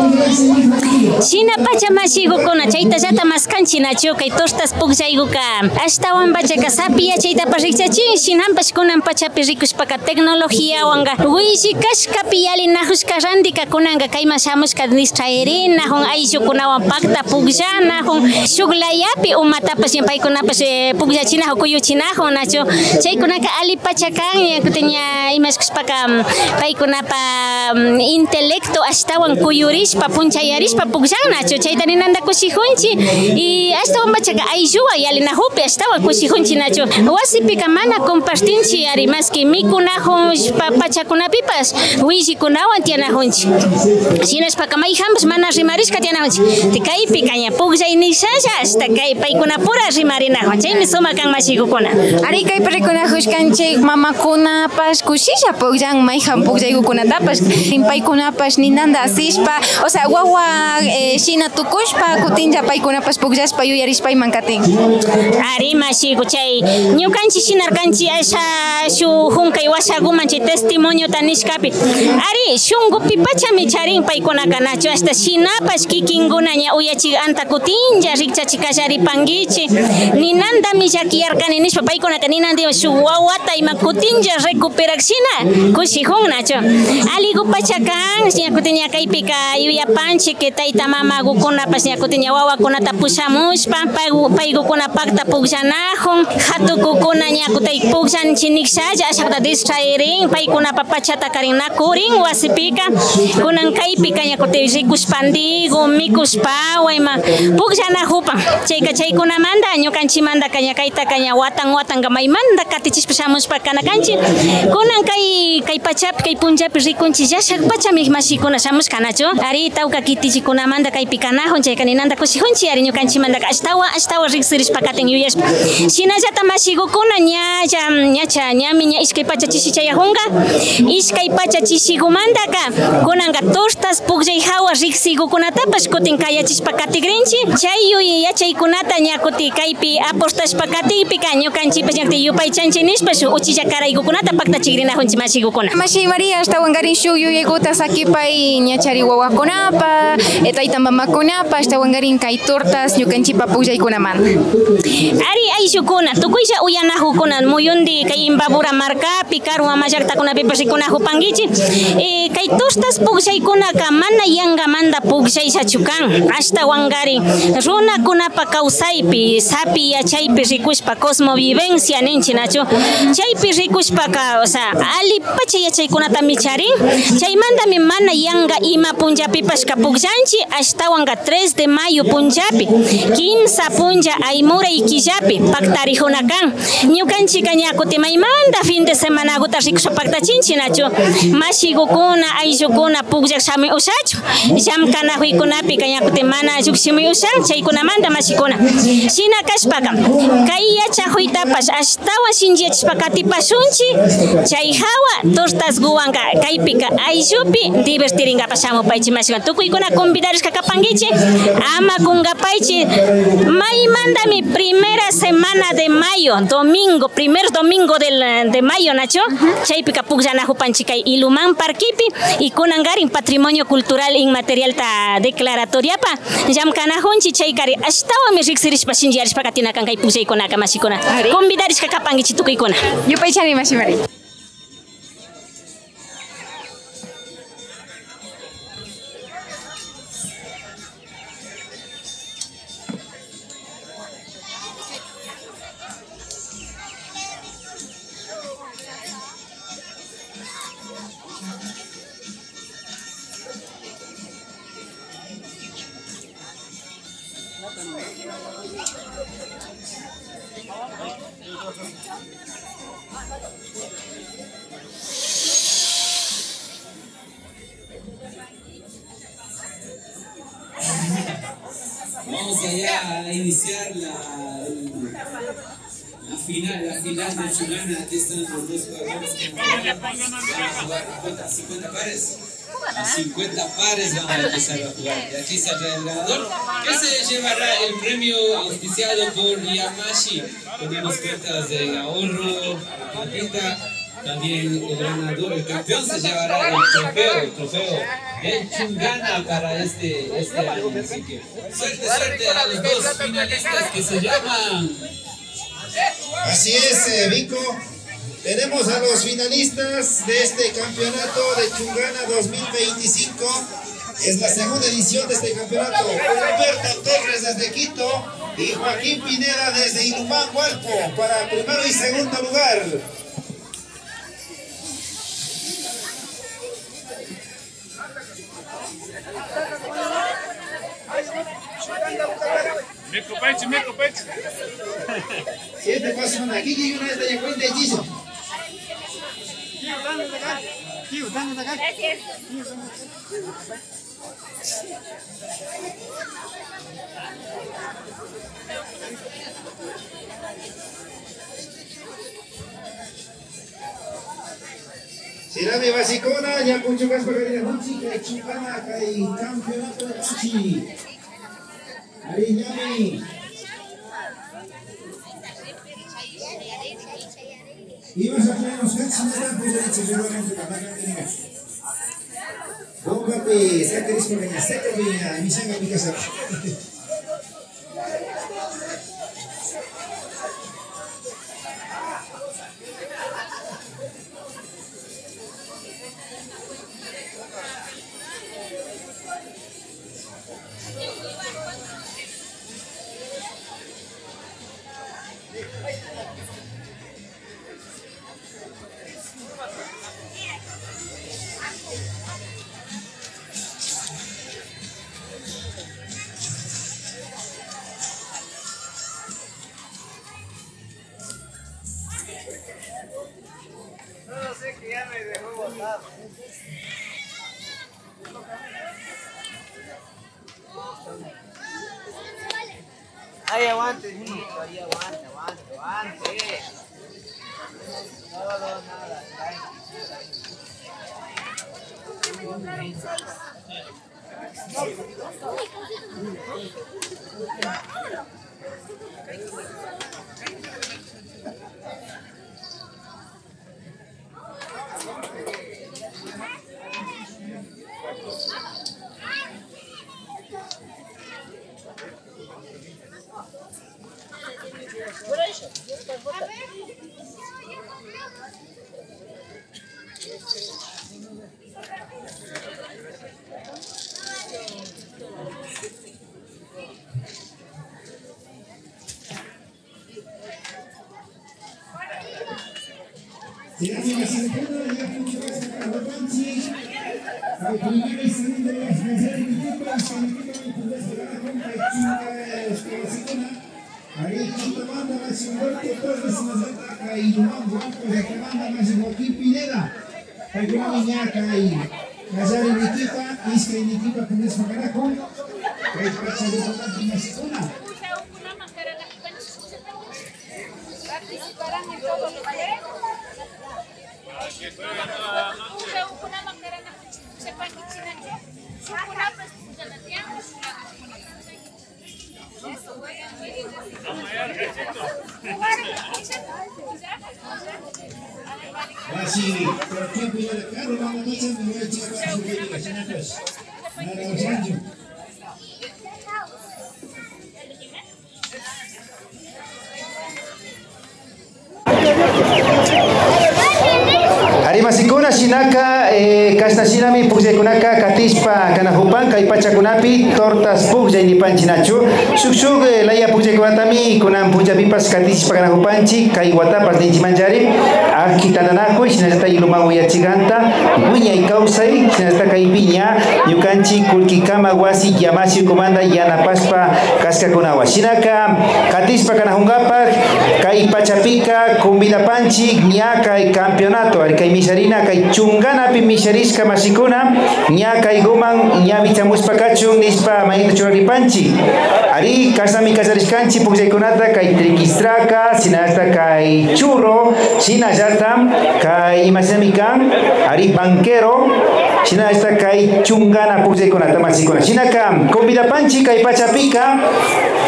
Shina pacha mashigukuna chayta llata maskanchinachu kay tostas puglllaykuka ashtawan pachaka sapiya chayta parikchachin shinanpash kunan pachapi rikushpaka tecnologiawanqa wishi kashkapi yalinajushka randikakunanqa kayman shamushka distraerinajun ayllukunawan pakta pugllanajun shuk layapi umatapash paykunapash pugllachinajun kuyuchinajun nachu chaykunaka ali pacha kan ña imashkushpaka paykunapa intelecto ashtawan kuyurishpa punchayarishpa pugllannachu chayta ninanta kushijunchi y ashtawan pachaka aylluwan yalinajupi ashtawan kushijunchi nachu wasipika mana compartinchi ari maski mikunajun pachakunapipas willikunawan tiyanajunchi shinashpaka mayjanpas mana rimarishka tiyanajunchi kaypika ña pugllay nishalla hasta kay paykuna pura rimarinajun chaymi suma kan mashikukuna ari kaypi rikunajushkanchik mamakunapash kushilla pugllan mayjan pugllaykukunatapash paykunapash ninanta asishpa o sea wawa shina tukushpa kutinlla paykunapash pugllashpa yuyarishpayman katin ari mashiku chay ñukanchik shinarkanchik asha shuk hunkay washakuman chay testimonio tanishkapi ari shunkupi pachami charin paykunaka nachu hasta shinapash kikinkuna ña uyachik anta kutinlla rikchachikallaripankichik ninantami llakiyarkani nishpa paykunaka ninanti shuk wawata ima kutinlla recuperak shina kushijun nachu aliku pachakan ña kutin ña kaypika yuyapanchik que tayta mamakukunapash ña kutin ña wawakunata pushamushpa paykukuna pakta pugllanajun hatukukuna ña kutay pugllanchinikshalla ashakta distraerin paykunapa pachata karinakurin wasipika kunan kaypika ña kutay rikushpandigu mikushpawa ima pugllanajupan chaykunamanta ñukanchimantaka ña kaytaka ña watan maymanta katichishpa shamushpa kana kanchik kunan kay pachapi kay punllapi rikunchik llashak pachami mashikuna shamushkanachu ari tawka kitichikunamanta kaypi kanajun chayka ninanta kushijunchik ari ñukanchimantaka ashtawan riksirishpa katin yuyashpa shinallata mashikukuna ñami ña ishkay pacha chishichayajunqa ishkay pacha chishikumantaka kunanqa tostas pugllay hawa riksikukunatapash kutin kayachishpa katigrinchik chay yachaykunata ña kuti kaypi apostashpa katiypika ñukanchikpash ñakti yupaychanchik nishpa shuk uchilla karaykukunata paktachikrinajunchik mashikukunata Mashi María ashtawangarin shuk yuyaykuta sakipay ñachari wawakunapa tayta mamakunapa ashtawangarin kay tortas ñukanchikpa pugllaykunamanta ari ayllukuna tukuylla uyanajukuna muyundi kay Imbabura markapi karu ama llaqtakunapipas rikunajupankichik kay tostas pugllaykunaka mana yangamanta pugllayllachu kan ashtawangarin runakunapa kawsaypi sapi yachaypi rikushpa cosmovivencia ninchik nachu chaypi rikushpaka o sea ali pacha yachaykunatami charin chaymantami mana yanga ima punllapipash pugllanchik ashtawanga 3 de mayo punllapi 15 punlla aymura ikillapi paktarijuna kan ñukanchika ña kuti maymanta fin de semana kuta rikushpa paktachinchik nachu mashikukuna ayllukuna pugllak shami ushachu llamkanajuykunapi ña kuti mana llukshimuy ushan chaykunamanta mashikuna shina kashpaka kay yachajuytapash ashtawan shinchiyachishpa katipashunchik chay hawa tortas guwanka kaypika ayllupi divertirinkapash shamupaychik mashikuna tukuykuna convidarishka kapankichik ama kunkapaychik maymantami primera semana de mayo primer domingo de mayo nacho chaypika pugllanajupanchik kay Iluman parkipi y kunangarin patrimonio cultural inmaterial ta declaratoriapa llamkanajunchik chaykari ashtawami riksirishpa shinchiyarishpa katinakan kay pugllaykunaka mashikuna convidarishka kapankichik tukuykuna yupaychani Mashi María a iniciar la final de Chungana. Aquí están los dos jugadores que van a jugar 50 pares. A 50 pares van a empezar a jugar. Y aquí saldrá el ganador, que se llevará el premio auspiciado por Yamashi. Tenemos cuentas de ahorro, también el ganador, el campeón se llevará el trofeo de Chungana para este año. Así que suerte a los dos finalistas que se llaman. Así es, Vico. Tenemos a los finalistas de este campeonato de Chungana 2025. Es la segunda edición de este campeonato. Roberto Torres desde Quito y Joaquín Pineda desde Ilumán, Hualpo, para primero y segundo lugar. Meco pecho. 7 pasos aquí y una de cuenta de Giso. Sirami Basicona, ya mucho más para que Huchi, que Chungana, que campeonato de Huchi. Ariñami. Ibas a traer los cats, nada, pues ya dicho, seguramente para acá tenemos. Bóngate, sacaris por allá, saca mi sanga mi casa. No sé que ya me dejó botado. Ahí aguante, ahí aguante. No, nada. Joaquín Pineda, Así, por tiempo ya de carro, vamos a pasar, me voy a echar a su vida, señores. Nada, los años. Arimasikuna shinaka kastashinami pukjaykunaka katispa kanahupan kay pachakunapi tortas pukjaynipanchi nachu suk laya pukjaykunatami kunan puchapipas katispa kanahupanchi kay watapas ninchimanchari aquí tananaco si está ilumago ya chiganta guiña y causa y si está caipiña yukanchi kulkikama wasi yamasi comanda yana paspa casca con agua sinaka katispa kanahungapa kai pachapika kumbida panchi ñaka y campeonato al kai misarina kai chungana pi misariska masikuna ñaka y guman ñabichamus pakachun nispa maito churari panchi ari kasami kasariskanchi puksaikunata kai trikistraka sinasta kai churro sinayata kai imasamikan ari banquero sinasta kai chungana puksaikunata masikuna sinaka kumbida panchi kai pachapika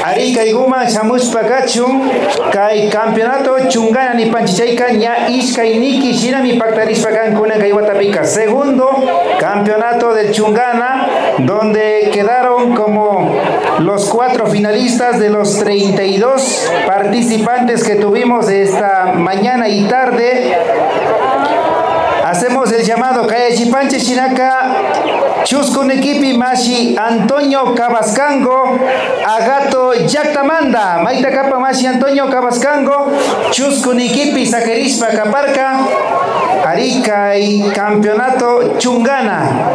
ari kai guma chamus pakachun kai campeonato chungana ni panchichaica ña iskai niki sinami pactarispakan kuna kai watapika segundo campeonato del chungana donde quedaron como los 4 finalistas de los 32 participantes que tuvimos esta mañana y tarde. Hacemos el llamado Cayachipanche Chinaka Chuskun Equipi Mashi Antonio Cabascango Agato Yactamanda Maita Capa Mashi Antonio Cabascango Chuskun Equipi Saquerispa Caparca Arica y Campeonato Chungana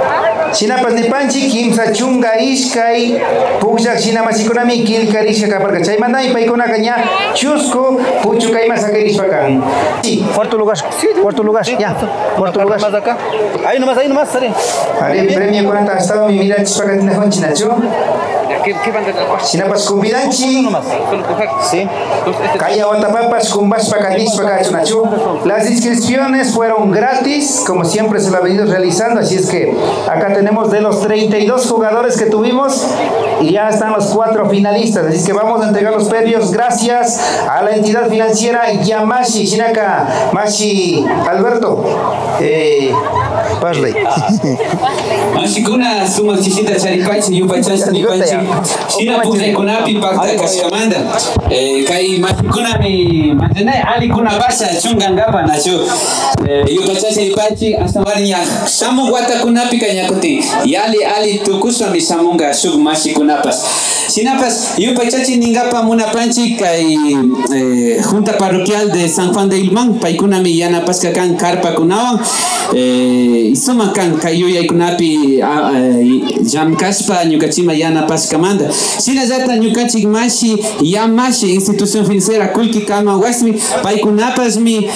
Sinapas Nipanchi Kimsa Chunga Iskai Pujak Sinamasikonami Kilkarisha Caparca Chaimanda y Paikona Caña Chusco Puchucaima Saquerispa Can. Cuarto lugar, ya. Cuarto lugar. Más acá. Ahí nomás, sale. Ari premio con anta estado mi mira chispacatina con chinacho. ¿Qué van a Sinapas Kumbidanchi. Sí. Calla Guatapapas Kumbas Pacatis Pacachunacho. Las inscripciones fueron gratis, como siempre se lo ha venido realizando, así es que acá tenemos de los 32 jugadores que tuvimos y ya están los 4 finalistas, así es que vamos a entregar los premios gracias a la entidad financiera Yamashi Shinaka Mashi Alberto Parley. Mashi kuna suma chisita charipachi yupachasta ni panchi Shina puse kunapi pakta kaskamanda kai mashi kuna mi manjana ali kuna basa chungangapa nacho yupachasta ni panchi hasta marinya samu wata kunapi kanyakuti yali ali tukusa mi samunga sug mashi kunapas Sinapas yupachachi ningapa muna panchi kai junta parroquial de San Juan de Ilman paikuna mi yana pasca kan karpa kunawan isuma kan kayuya kunapi jam kaspa nyukachima yana paskamanda sina zata nyukachi mashi yamashi institución financiera kulki kama wasmi paikunapas mi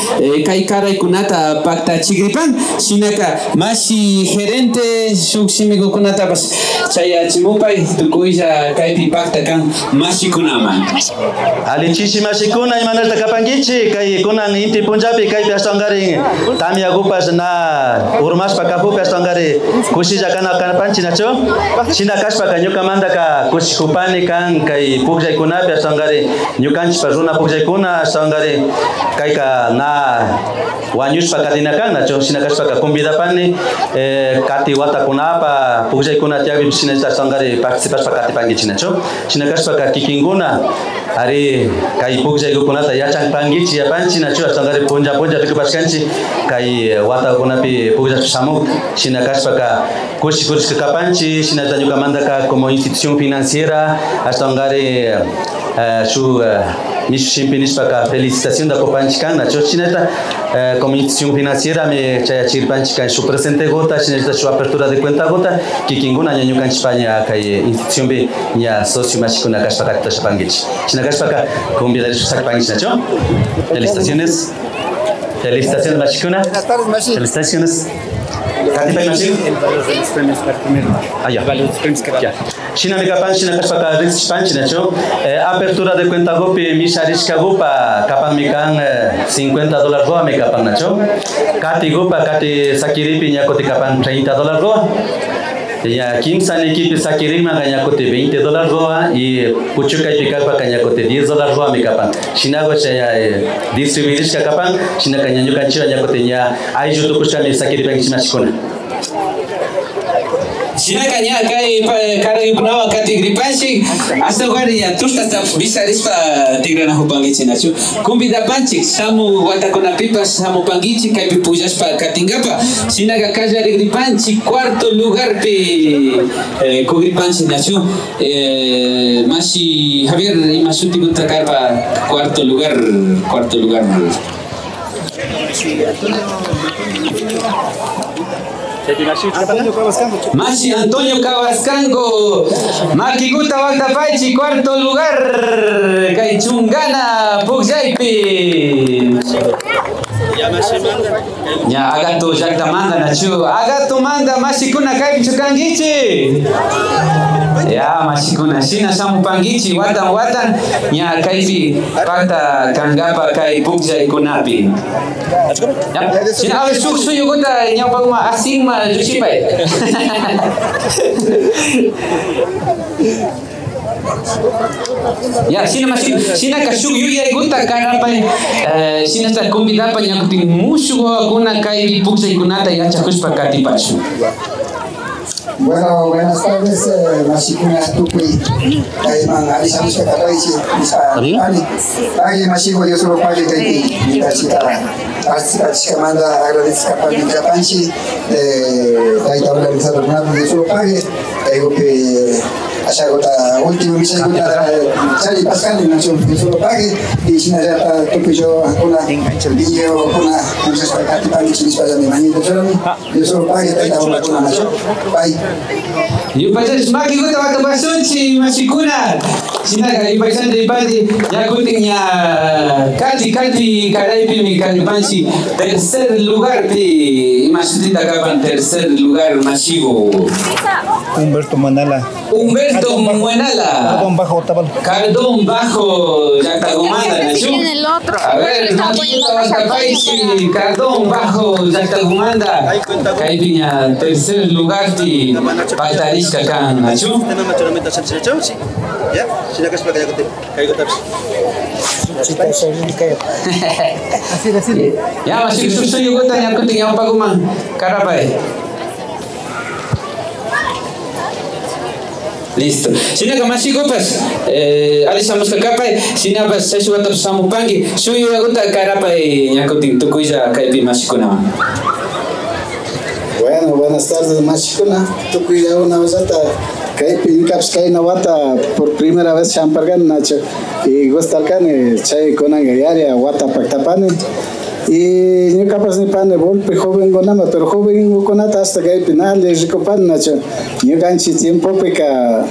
kai karay kunata pakta chigripan sinaka mashi gerente shuksimigo kunata pas chaya chimupay tukuya kai pakta kan mashi kunaman alichishi mashi kuna imanata kapangichi kai kunan inti punjabi kai piastangari tamia gupas na urmas pakapu piastangari kushi jakana panchi nacho sina kaspa kanyo kamanda ka kushi kupani kan kai pukjai kuna piastangari nyukanchi paruna pukjai kuna stangari kai ka na wanyus pakatina kan nacho sina kaspa ka kumbida pani kati wata kunapa pukjai kuna tiabi sina stangari participas pakati pangichi nacho sina kaspa ka kikinguna ari kai pukjai kunata yachang pangichi ya panchi nacho stangari punja pikupaskanchi kai wata kunapi pukjai samuk sina kaspa ka kushi kapanchi sina tanyo kamanda ka como institución financiera hasta ngare su Nishimpinish para felicitación da Copanchican, na Chochineta, como institución financiera, me chaya chirpanchican su presente gota, chineta su apertura de cuenta gota, que kinguna ñañucan España, que institución B, ya socio machicuna Caspaka Chapangich. China Caspaka, con vida de su sacpangich, Nacho. Felicitaciones. Felicitaciones, machicuna. Felicitaciones. ¿Cati para machín? Los premios para primero. Allá. Los premios que va. China mi capan China Caspaka Rix Panchi, Nacho. Apertura de cuenta gopi, mi Sharishka Gupa, capan mi can $50 goa, mi capan Nacho. Cati Gupa, Cati Sakiripi, ñacoti capan $30 goa. Ya Kimsan equipe Sakirima ganyakote $20 goa y Puchuca y Picapa ganyakote $10 goa mi capan. Chinago chaya distribuir capan, China canyaño canchira ganyakote ya hay yo tu mi Sakiripa en Chimachikona. China kanya kai kara ibnawa kati gripanchi hasta gari ya tusta bisa rispa tigrana hupangichi nacho kumbida panchi samu wata kona pipa samu pangichi kai pipujas pa katingapa China kakaja gripanchi cuarto lugar pe gripanchi nacho Mashi Javier imasuti gunta karpa cuarto lugar Mashi Antonio Cabascango, Makiguta Waldapaichi, cuarto lugar, Kaichungana, Pugjaipi. Ya, Agato Jacta Manda, Nachu, Agato Manda, Mashikuna Kai Chukangichi. Ya, Mashikuna, Shina Samupangichi, Watan, Ya Kaipi, Pata Kangapa Kai Pugjai Kunapi. Shina Awe Suyu Gota, Nyapaguma Asingma Jushipai. Ya, sina kasuk yuya iguta karapai, sina sta convidada para nyakutin musuh alguna kai puksa ikunata ya chakuspa katipachu. Bueno, buenas tardes, Mashikuna Tukui. Avisamos que Mashigo, yo solo pague que la manda agradezca para mi capanchi, ahí está organizado yo solo pague, que haya gota último misa gota Charlie Pascal no yo solo pague y si no ya está Tukui yo una video una muchas para Katipanchi chinis para mi manito yo solo pague ahí está una nacho. Bye. Yung pasan smaki ko tawa tabasun si Mashikuna. Sinaga yung pasan dari pati ya kuting ya kati kadai pi Kalipansi tercer lugar pi masudita kapan tercer lugar Mashigo. Humberto Muenala. Cardón bajo Yactagumanda, Nachu. A ver, Cardón bajo Yactagumanda. Caipiña, tercer lugar di Pactarisca kan, Nachu. Ya, silakan sebagai Ya, masih susu juga tanya aku tinggal apa kumang, karapai. Listo. Sina ka masih kopas. Alisamos ka kapai. Sina pas saya suatu samupangi. Suyu aku tak karapai yang aku tinggal tukuja kaipi masih kuna. Bueno, buenas tardes, Mashikuna. Tukuja una wasata. Kaipi incaps kai nawata por primera vez champargan nacho. Y gustalkan chay konan gayaria wata paktapani. Y ni capaz ni pan de golpe joven gonama, pero joven conata hasta que hay final de ricopan nacho. Ni ganchi tiempo peca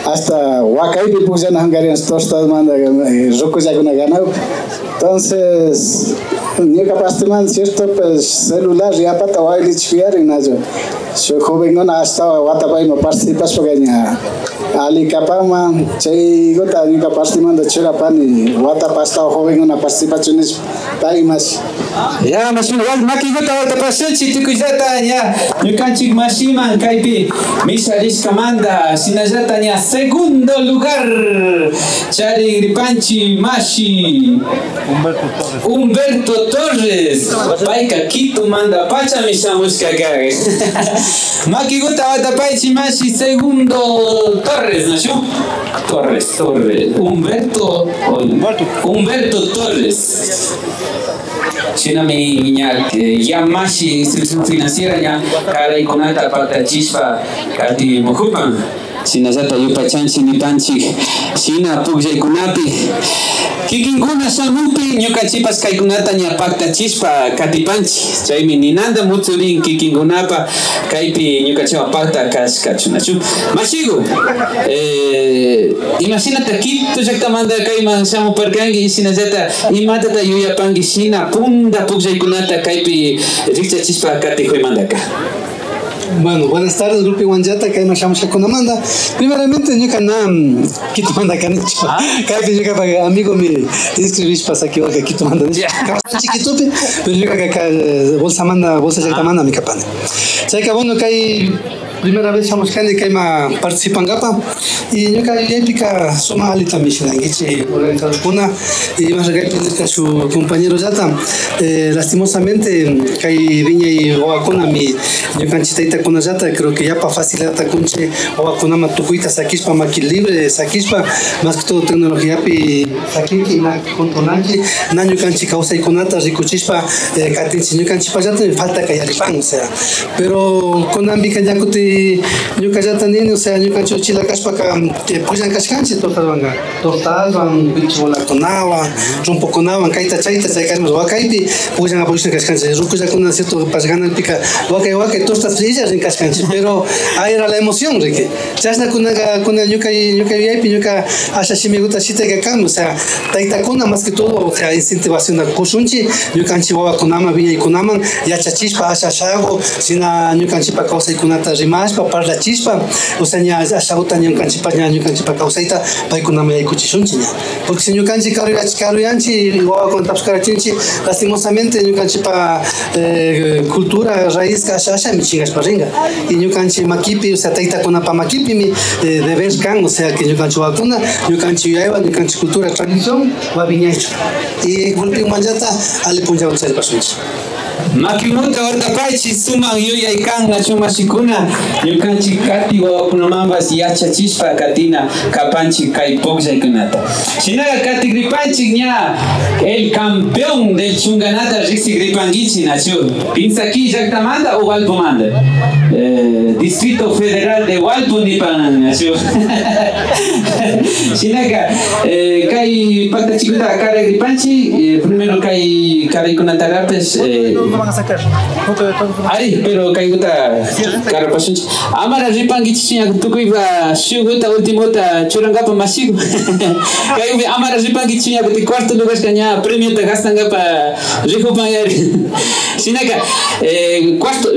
hasta wakai de pujan hungarian tostas manda roko jaguna ganau. Entonces ni capaz de man cierto pues celular ya pata waili chiar nacho. So joven gona hasta wata pai no participas paganya. Ali kapama chay gota ni capaz de man de chera pani wata pasta joven gona participaciones pai mas. Ya, masih wal maki gota wal tapasen si tukujata nya nyukancik masiman kaipi misaris kamanda sinajata nya segundo lugar cari Gripanchi Mashi Humberto Torres paika Quito manda pacha misamos kagare maki gota wal tapaichi Mashi segundo Torres no Torres Humberto Torres. Sina mi Yamashi institución financiera ya cara y conata para chispa kati mokupan sina zata yupa chanchi ni panchi sina pugje kunapi kikinguna samupi nyuka chipas kai kunata nya pakta chispa kati panchi chaimi ninanda mutsurin kikingunapa kaipi nyuka chipa pakta kachunachu mashigo imagínate aquí tu jakta manda kai man samu parkangi sina zata imata ta yuya pangi sina punda pugje kunata kaipi richa chispa kati hoy mandaka. Bueno, buenas tardes, Grupo Iwanjata, que nos llamamos con Amanda. Primeramente, yo canam Quito manda canicho. Cada vez yo amigo me inscribís para aquí que Quito manda. Chiquito, pero yo acá bolsa ya manda mi capane. Sé que bueno que hay primera vez estamos que hay más participan gapa y yo que épica suma alita misión que organizado una y más que su compañero Jata lastimosamente que hay viña y oacuna mi yo canchita con Jata creo que ya para facilitar conche oacuna matucuita saquispa maqui libre saquispa más que todo tecnología pi saquiki na contonanchi naño canchi causa y conata ricuchispa catin señor canchipa Jata me falta que ya ripan o sea pero con ambica ya que kaypi ñuka llatanini, o sea, ñuka chuchila kashpaka pullan kashkanchik tortalwan, bicholakunawan, rumpukunawan, kayta chayta chaykarmas wakaypi pullan apoyushna kashkanchik. Rukulakuna cierto pashganalpika wakay tostas frillas rin kashkanchik, pero ahí era la emoción riki. Chashna kunaga ñuka yuyaypi ñuka asha shimiguta shitayka kan, o sea, taytakuna más que todo, o sea, incentivación kushunchi ñukanchik wawakunaman viñaykunaman yachachishpa ashago sina ñukanchikpa kawsaykunata rimashpa parlachishpa, o sea, ña ashaguta ñukanchikpa kawsayta paykunaman yaykuchishunchi ña, porque si ñukanchik karuyanchik wawakunatapish karachinchik lastimosamente ñukanchikpa cultura raízka asha michingashpa ringa, y ñukanchik makipi, o sea, taytakunapa makipimi deber kan, o sea, que ñukanchik wawakuna ñukanchik yuyaywan ñukanchik cultura tradición wa viñaychu y golpe manjata ali punjawan chaypashunchik. Makimuta Ortapaichi suman yuyay kan nachu mashikuna ñukanchik kati wawakunamambas yachachispa katina kapanchik kay pugllaykunata. Shinaga kati gripanchik ña el campeón del chunganata riksi gripanguichi nachu. Pinsaki llaktamanta o Walpomanta. Distrito Federal de Walpo nipan nachu. Shinaga kay paktachikuta kara gripanchi primero kay karaykunata rapes van a sacar. Ay, pero kaiguta carapashunchi. Amara ripangichi chiña tukuiba shuguta ultimota churangapa masigo. Kaigubi amara ripangichi chiña kuti cuarto lugar caña premio ta gastangapa rihupangari. Sinaka cuarto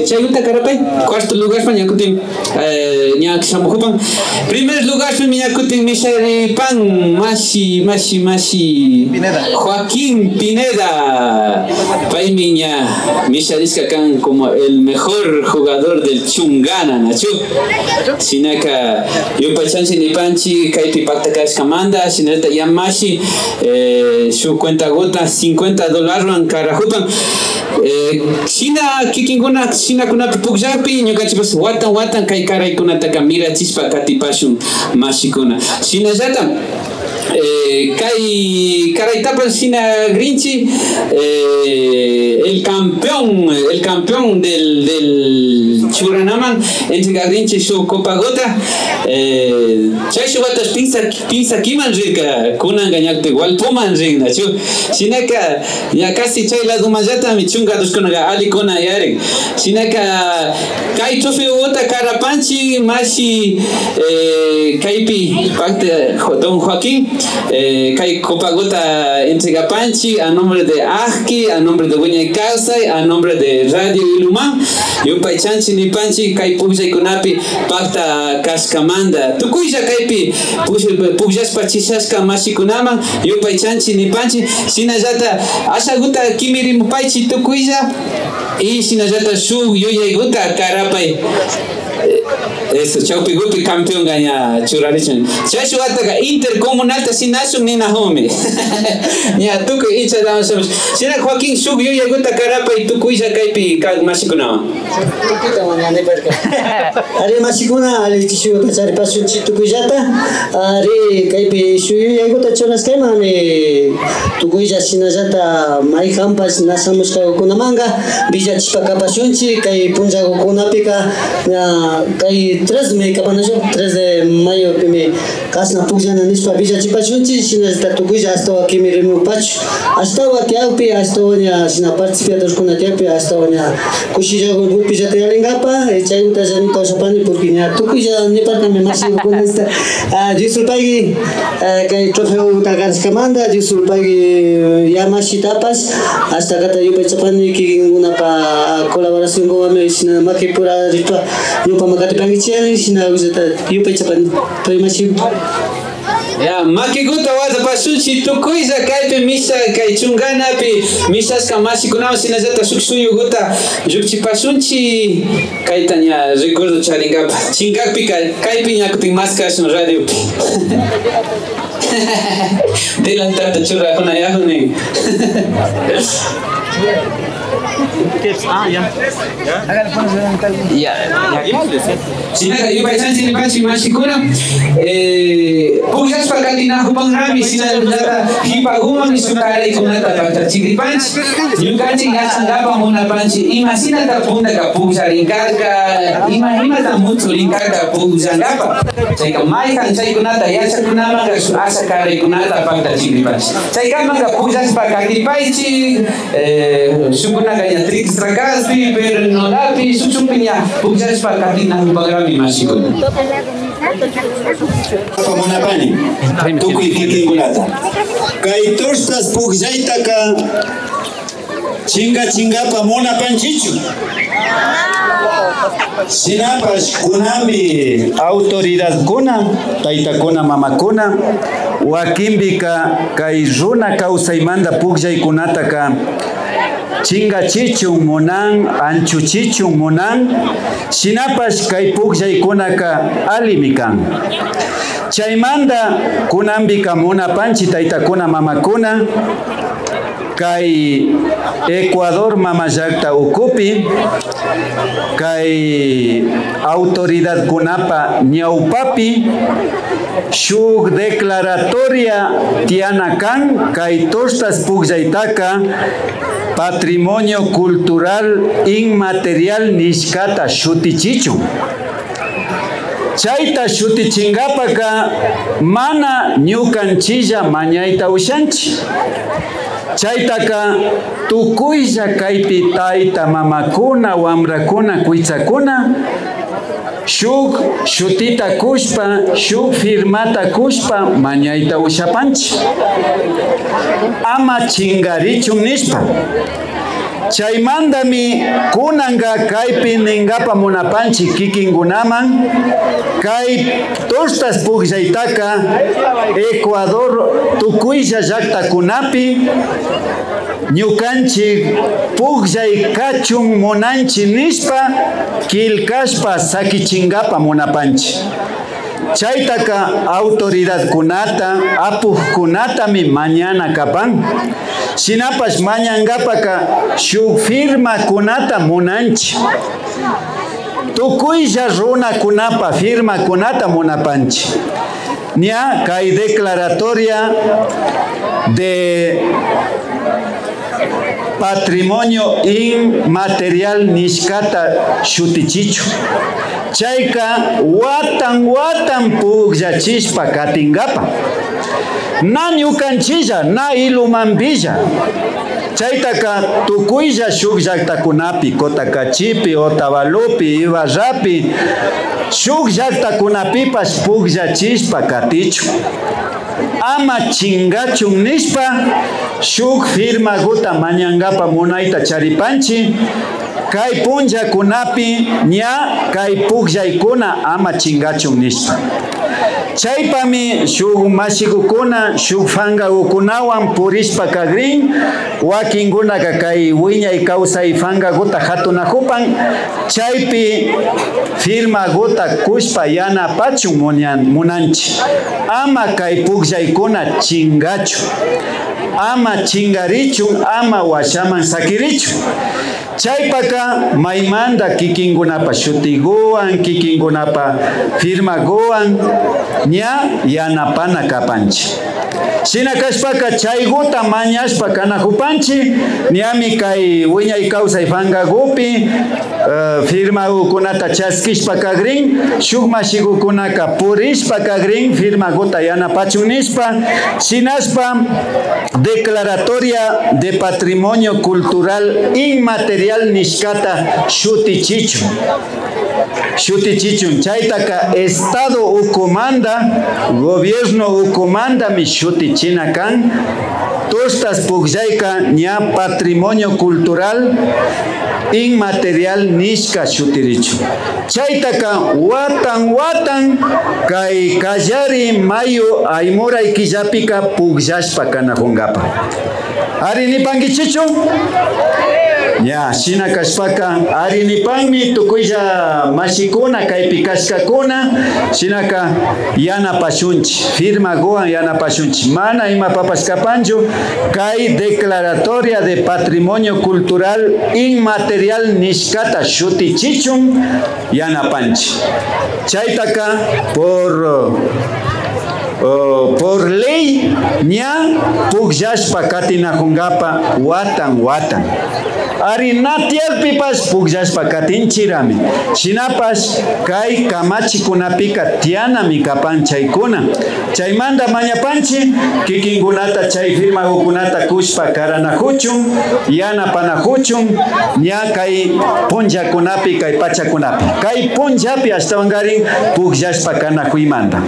chayguta carapay cuarto lugar paña kuti ña kishamukupan. Primer lugar paña kuti Mishari Pan Masi Pineda. Joaquín Pineda. Miña Mishariska kan como el mejor jugador del Chungana nachu. Sinaka yupa chanchi ni panchi kaipi pakta kashkamanda sineta yamashi su cuenta gota $50 wan karajupan. Sina kikinguna sina kuna pukjapi ñukachipas watan kay karaykuna mira chispa katipashun mashikuna. Sina jata Kai Karaitapan Sina Grinchi, el campeón del Churanaman, entre Grinchi su Copa Gota, Chaishu Batas Pinza Kiman Rica, Kunan Gañacte, Walpoman Rig, Nacho, Sinaka, ya casi Chaila Dumayata, Michunga dos Kunaga, Ali Kona Yare, Sinaka, Kai Tofi Gota, Carapanchi, Mashi, Kaipi, Pacte, Don Joaquín. Kai Copagota entrega Panchi a nombre de Aski, a nombre de Buña Causay, a nombre de Radio Ilumán, Yupai Chanchi ni Panchi, Kai Pujay Kunapi, Pacta Cascamanda, Tukuya Kaipi, Pujas Pachishaska Masikunama, Yupai Chanchi ni Panchi, Sinajata, Ashaguta Kimiri Mupaichi Tukuya, y Sinajata Shu Yuyaguta Karapay. Eso, Chaupigupi campeón gaña Churarichan. Chashu ataca intercomunal Tasinasun ni Nahome. Ya, tú que hincha damos. Sina Joaquín subió y aguanta carapa y tú cuya caipi mashikuna. Are mashikuna, are tishu tachari pasun chitu kuyata, are caipi suyo y aguanta chonas queman, tu cuya sinajata mai campas nasamuska kunamanga, Villa Chipacapashunchi, Kai Punja Kunapika, Kai 3 de mayo que me casna pujana nispa Villa Chipachunchi, sinajata tu cuya hasta que me remu pacho, hasta Tiapi, hasta Oña, sina participados con Tiapi, hasta Oña, Kushija Gupi Jatelingapa, Chayuta Janito Sapani, porque ya tu cuya ni para me más con esta. Disulpagi, que trofeo Tagas Camanda, Disulpagi Yamashi Tapas, hasta Gata Yupa Sapani, que una colaboración con Medicina Makipura, Yupa Makatipangichel, Sina Yupa Sapani, Primashi. Ya, makiguta wata pasuchi tukuiza kaipe misa kai chungana pi misas kamashi kunao sinajata suksuyu guta jukchi pasunchi kaitanya recuerdo charingapa chingapi kaipi nyakuting maska sun radio pi Dilan tata chura kuna yahuni Sinaga yung paisan sinipansi masikuna pujas pagkatina hupang rami sinalata hipagumang isukara ikunata pagka chigripansi yung kansi gasangapa muna pansi ima sinata punta ka puja ringkarga ima ta mucho ringkarga puja ngapa say kamay kan say kunata yasa kunama ka asa kare kunata pagka chigripansi say kamanga pujas pagkatipaisi sukuna kanya tricks trakaspi pero no lapi susupinya pujas pagkatina hupang rami masikuna Pamona pani, tukui kikingunata. Kai tostas pugjaitaka chinga pamona panchichu. Sinapas kunami autoridad kuna, taita kuna mama kuna, wakimbika kai runa kausaimanda pugjaikunata ka chinga chichung monang, anchu chichung monang, sinapas kai pugjaikuna ka alimikan. Chaimanda kunambika mona panchi taita kuna mama kuna, kai Ecuador mama yakta ukupi, kai autoridad kunapa ñaupapi, shuk declaratoria tianakan, kai tostas pugjaitaka, patrimonio cultural inmaterial nishkata shutichichu. Chaita shutichingapaka mana ñukanchilla mañaita ushanchi. Chaitaka tukuylla kaypi taita mamakuna wamrakuna kuichakuna shuk shutita kushpa shuk firmata kushpa mañaita ushapanchi ama chingarichun nishpa. Chaymandami kunanga kaypi ningapa munapanchi kikingunaman kay tostas pugjaitaka Ecuador tukuylla llaqtakunapi ñukanchik pugjay kachun munanchi nishpa kilkashpa sakichingapa munapanchi. Chaitaka autoridad kunata apuj kunatami mañana kapan. Sinapas mañangapaka shuk firma kunata munanchi. Tukuylla runa kunapa firma kunata munapanchi. Nia kay declaratoria de patrimonio inmaterial nishkata shutichichu. Chayka watan pugjachishpa katingapa. Na ñukanchilla, na ilumambilla. Chaytaka tukuylla shuk llaqtakunapi, Cotacachipi, Otavalopi, Ibarrapi, shuk llaqtakunapipas pugjachishpa katichu. Ama chingachun nishpa, shuk firma guta mañangapa munaita charipanchi, kay punja kunapi ña kay pugllaykuna ama chingachun nishpa. Chaypami shuk mashikukuna shuk fangakunawan purishpa kagrin wakinkunaka kay wiñay kawsay fangakuta hatunakupan chaypi firma guta kushpa yanapachun munanchi ama kay pugllaykuna chingachu ama chingarichun ama washaman sakirichun. Chaypaka maymanda kikinkunapa shutiguan, kikinkunapa firmaguan ña yanapana kapanchi. Shina kashpaka chayguta mañashpa kanakupanchi ñami kay wiñay kawsay fangagupi firmagukunata chaskishpa kagrin shuk mashigukunaka purishpa kagrin firmaguta yanapachun nishpa shinashpa declaratoria de patrimonio cultural inmaterial nishkata shutichichu. Shutichichun chaytaka estado ukumanda gobierno ukumanda mi shutichina kan tostas pugjayka ña patrimonio cultural inmaterial nishka shutirichu. Chaytaka watan kay kallari mayo aymuray killapika pugllashpa kanakungapa. Ari nipankichichu? Ya, shina kashpaka arinipami tukuya mashikuna kaypi kashkakuna shinaka yana pashunchi firma goan yana pashunchi mana ima papas kapanchu kay declaratoria de patrimonio cultural inmaterial nishkata shutichichun yana panchi chaytaka por ley ña pukllashpa katinakungapa watan ari natialpipas pukllashpa katinchirami shinapas kay kamachikunapika tianami kapan chaykuna chaymanta mañapanchi kikinkunata chay firmakukunata kushpa karanakuchun yanapanakuchun ña kay punllakunapi kay pachakunapi kay punllapi ashtawankarin pukllashpa kanakuymanta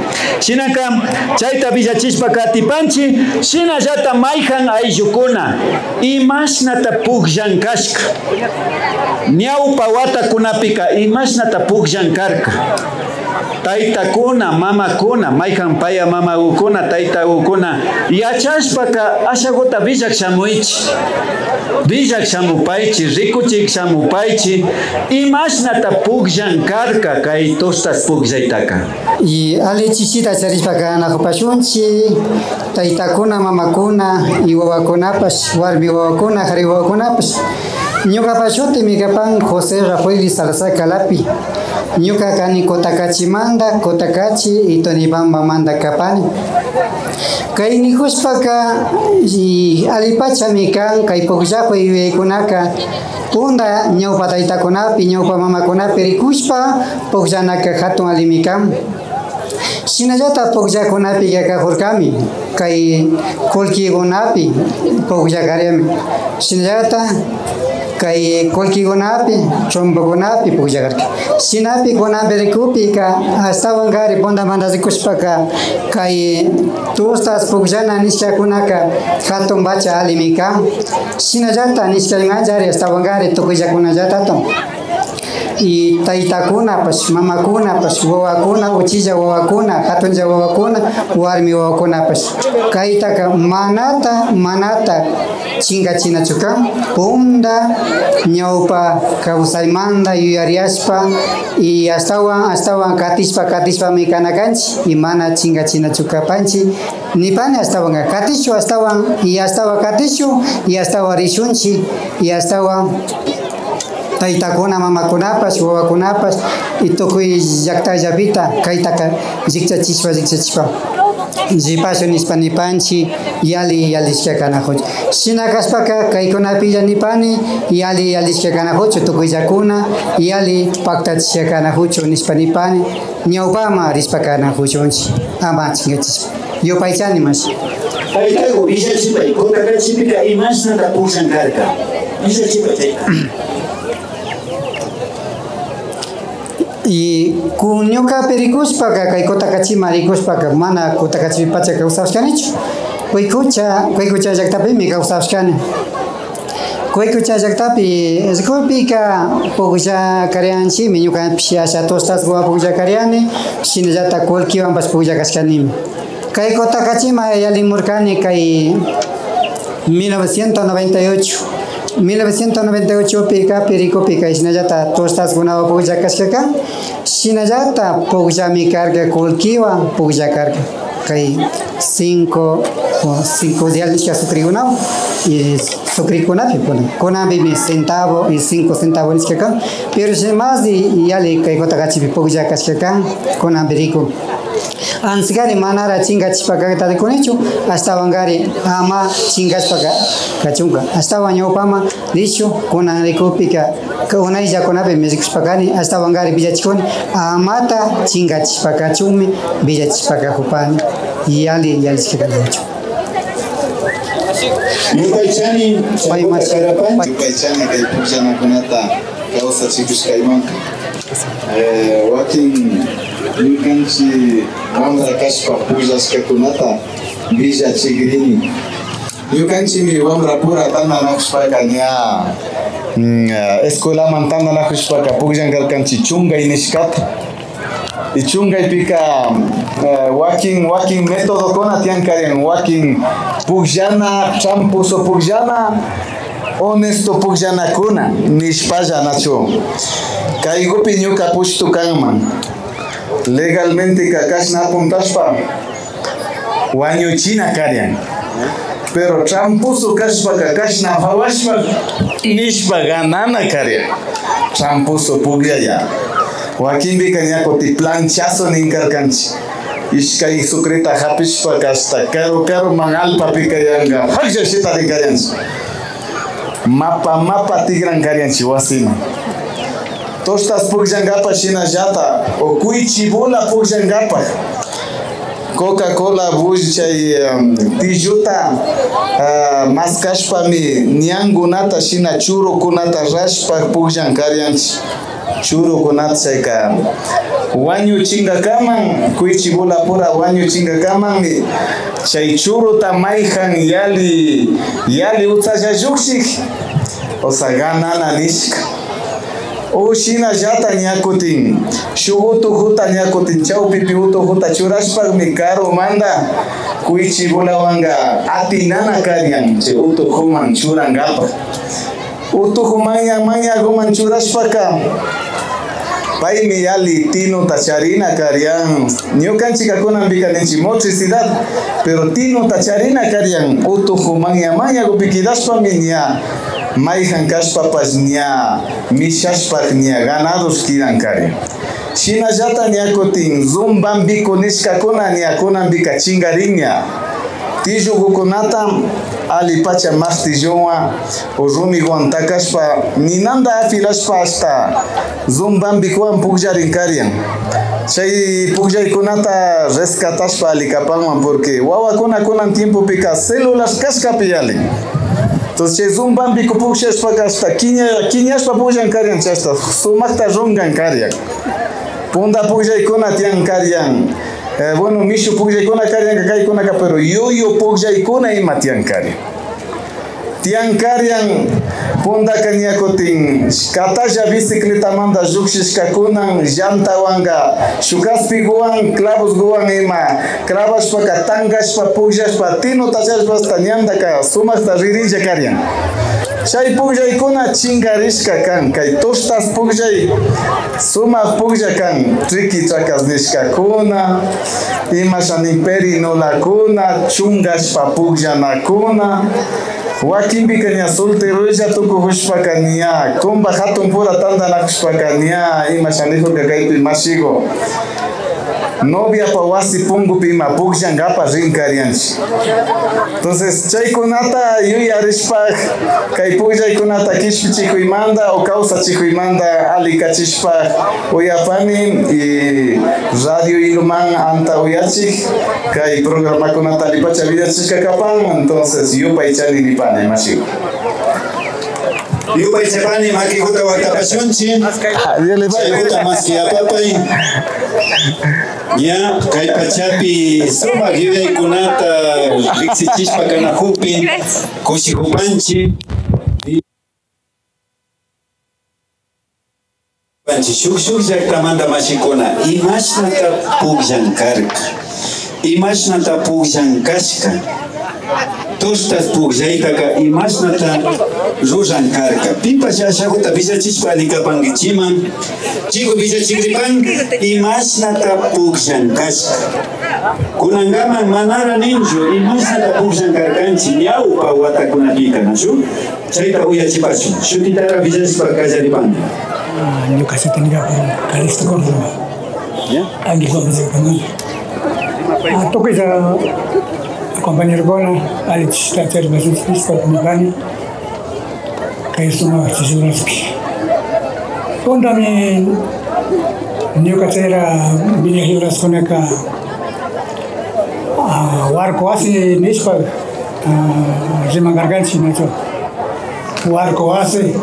shinaka chayta villachishpa katipanchi shinallata mayjan ayllukuna imashnata pukllankashka ñawpa watakunapika imashnata pukllankarka taytakuna mamakuna mayjan paya mamagukuna taytagukuna yachashpaka ashagota villak shamupaychi rikuchik shamupaychi imashnata pukllankarka kay tostas pukllaytaka y alechishita charishpaka nakupashunchi taytakuna mamakuna y wawakunapas warmi wawakuna qhari wawakunapas ñuqapa shutimi kapan José Rafael Salazar Calapi ñuqa kani Cotakachimanta Cotakachi y Tonibamba manda kapani kay nikushpaka y alipachami kan kay pukllapa yuyaykunaka punda ñawpa taytakunapi ñawpa mamakunapi rikushpa pukllanaka hatun alimi kan shinallata puklakunapi yakajurkami kay qullqikunapi puklakarami shinallata kay qullqikunapi chompokunapi puklakarka shinapi kunapi rikupika astawan kari pundamanta rikushpaka kay tustas pukllana nishkakunaka hatun bacha alimi kan shinallata nishkaynganchari astawan kari tukuyllakunallataton y taytakuna pues mamakuna pues wawakuna uchilla wawakuna hatunlla wawakuna warmi wawakuna pues kaytaka manata chingachinachukan punda ñawpa kawsaymanta yuyariashpa y astawan katishpa mikanakanchi y mana chingachinachukapanchi nipani astawan katishu astawan katishu y astawan rishunchi y astawan taytakuna mamakunapas wawakunapas y tukuy llaqtallapita kaytaka rikchachishpa jipashu nispa nipanchi yalishka kanajuchu shina kashpaka kaykunapilla nipani yalishka kanajuchu tukuylakuna yali paktachishka kanajuchu nispa nipani ñawpama rishpa kanajuchunchi ama chingachishpa yupaychani mas kaytaku villachipa y Cotakachipika imashnata pukllankarka villachipa chay y ñuqa perikushpaka kay Cotakachima rikushpaka mana Cotakachipi pacha kawsashkanichu Kuykucha llaqtapimi kawsashkani Kuykucha llaqtapi rikupika pukllaykaryanchimi ñuqapish asha tostas wawa pukllaykaryani shinallata qullqiwanpas pukllayashkanimi kay Cotakachima yalimurkani kay 1998 pika perikupika shinallata tostas gunawa pukllakashkaka shinallata pukllami karka qullqiwan puklakarka kay 5 días nishka sukrikunawan y sukrikunapi kunanpimi centavo y 5 centavos nishkaka pero más de yali kay Cotakachipi puklakashkaka kunanpi riku ansigari manara chingachishpaka tadikunichu astawan ama chingashpaka kachunka astawan ñawpama dicho kunan rikupika unayllakunapi rikushpakani astawan villachikuni amata chingachishpaka chumi villachishpaka hupani yalishkakanachu Yupaychani kay puklanakunata kawsachikushkaymanka wakin ñukanchik wamra kashpa puklashkakunata villachikrini ñukanchikmi wamra pura tandanakushpaka ña escuelaman tandanakushpaka pukllankarkanchik chungay nishkata y chungaypika wakin metodokuna tiyankarin wakin pukllana champuso pukllana honesto pukyanakuna nishpalla nacho kaygupi ñuka pushtu kanman legalmente kakashna apuntashpa wañuchina karyan pero trampuso kashpa kakashna phawashpa nishpa ganana karyan trampuso pukyaya wakinbi kañakoti planchazo ninkarkanchi ishkay sukrita hapishpa kasta karo mangalpapi kayanga haqlla shita ninkaryanchi mapa tigran karyanchi wasima tostas pukllangapa shinallata o kuychibula pukllangapa Coca-Cola bush chay tijuta maskashpami ñangunata shina churukunata rashpa pukllan karyanchi churukunata chayka wañuchingakaman kuychibula pura wañuchingakamanmi chay churuta mayjan yali utsalla lluksik o sea ganana nishka o shina llata ñakutin shugutu juta ñakutin chawpipi utu juta churashpakmi karo manda kuychibulawanga atinana karyan chay utujuman churangapa utujumaña guman churashpaka paymi yali tino tacharina karyan ñukanchika kunanpika ninchi motricidad pero tino tacharina karyan utujumaña gupikidashpami ña mayjan kashpapas ña mishashpak ña ganados kidan karyan shinallata ñakutin zumbambiko nishkakuna ña kunanpika chingarinña tillukukunata alipacha mastillonwa o rumiwan takashpa ninanda afilashpa hasta zumbambikuwan pukllarin karyan chay pukllaykunata rescatashpa alikapanwan porque wawakuna kunan tiempopika células kashkapi alin entonces chay zumbambiku pukllashpaka hasta kiñashpa puklan karyan chay hasta sumakta rungan karyan punda puklaykuna tiyan karyan bueno, mishu pukllaykuna karyan kaykunaka pero yuyu pukllaykuna ima tiyan karyan pundaka ñakutin katalla bicicletamanta llukshishkakunan llantawanga shukaspiguwan clavosguwan ima clavashpaka tankashpa pukllashpa tino tachashpa hasta ñandaka sumakta ririlla karyan chay puklaykuna chingarishka kan kay tostas puklay sumak puklla kan triki chakas nishkakuna imashanin perinolakuna chungashpa pukllanakuna wakinpika ña solterolla tukuhushpaka ña kumba hatun pura tantanakushpaka ña imashanijurka kaypi mashigo novia pa wasi pungupi ima pukllangapa rinkaryanchi entonces chaykunata yuyarishpak kay pukllaikunata kishpichikuymanta o kawsachikuymanta alikachishpak uyapani y radio iluman anta uyachik kay programakunata alipacha vidachishka kapan entonces yupay chani nipani mashigo Yupay chapani maki kuta wakapashunchi chaykuta maski apapay ya kay pachapi sumak yuyaykunata riksichishpa kanakupi kushikupanchi shuk llaktamanta mashikuna imashnata pukllankarka imashnata puklankashka tostas pukllaitaka imashnata rurankarka pipash ashakuta villachishpa alikapankichiman chiku villachikripan imashnata puklankashka kunangaman manara ninchu imashnata puklankarkanchi ñawpa watakunapika nashu chayta uyachipashun shutitara villachishpa kallaripan Ñuqasita Calixto Córdoba. Aquí cuando se conoce. Toque ya compañero Gona, Alex Tater Basis por Mibani, que es una Chizuraski. Contame, Ñuqatera vine libras con acá. Warco hace Nispa, Rima Garganchi, Nacho. Warco hace.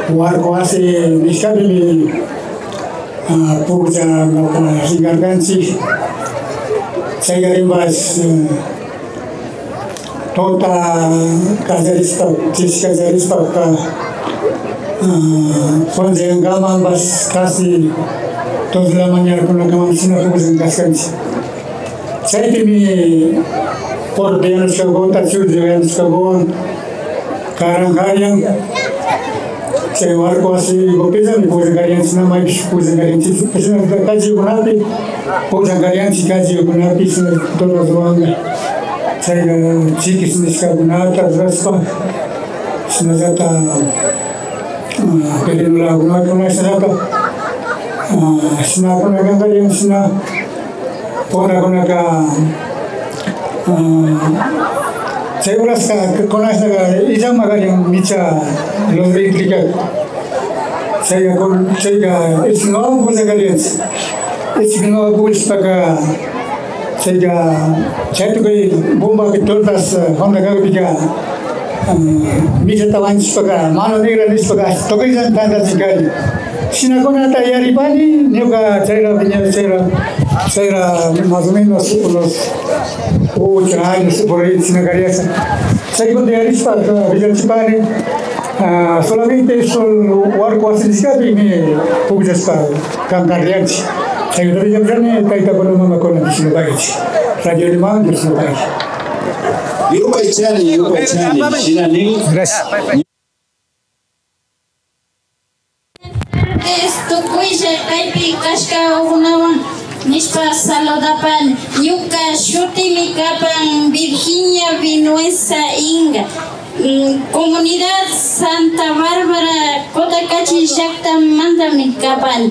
Warco hace Niscabili, Puja, Rigarganchi, Sagarimbas, Tota, Kazarispa, Tishkazarispa, Fonzengama, Bas, casi toda la mañana con la camisina Puja en Cascanchi. Saitimi porque ya nos cagó, Tachur ya nos cagó, Karangarian, se barco así, gopisa, mi Pujangarian, si no más Pujangarian, si no es casi Gunapi, Pujangarian, si casi Gunapi, si no es todo lo demás. Saya chiquis niscabunata, raspa, si no es ata, pero la Gunapi serapa, si no Pujangarian, si no, pora Gunaca. Saya ulas konas naga ijam magaring micha lodri trika. Saya isno buza galiens. Isno buls paga. Saya tu kai bomba pitoltas honda ka pika. Micha tawan paga mano negra nis paga. Tokai jan tanda sikali. Sina kona tayari pani nyoka saya más o menos unos 8 años por ahí sin Cariasa. Segundo de Arispa, Villachipane, solamente son warco asensicado y me pujas para Cancarianchi. Segundo de Villachipane, Taita Coloma con la Sinobachi. Radio Limán, de Sinobachi. Yupaichani, Shinani. Gracias. Esto cuija kaipi kashka unawan nispa saludapan yuka shuti mi kapan Virginia Vinuesa Inga Comunidad Santa Bárbara Cotacachi Shakta manda mi kapan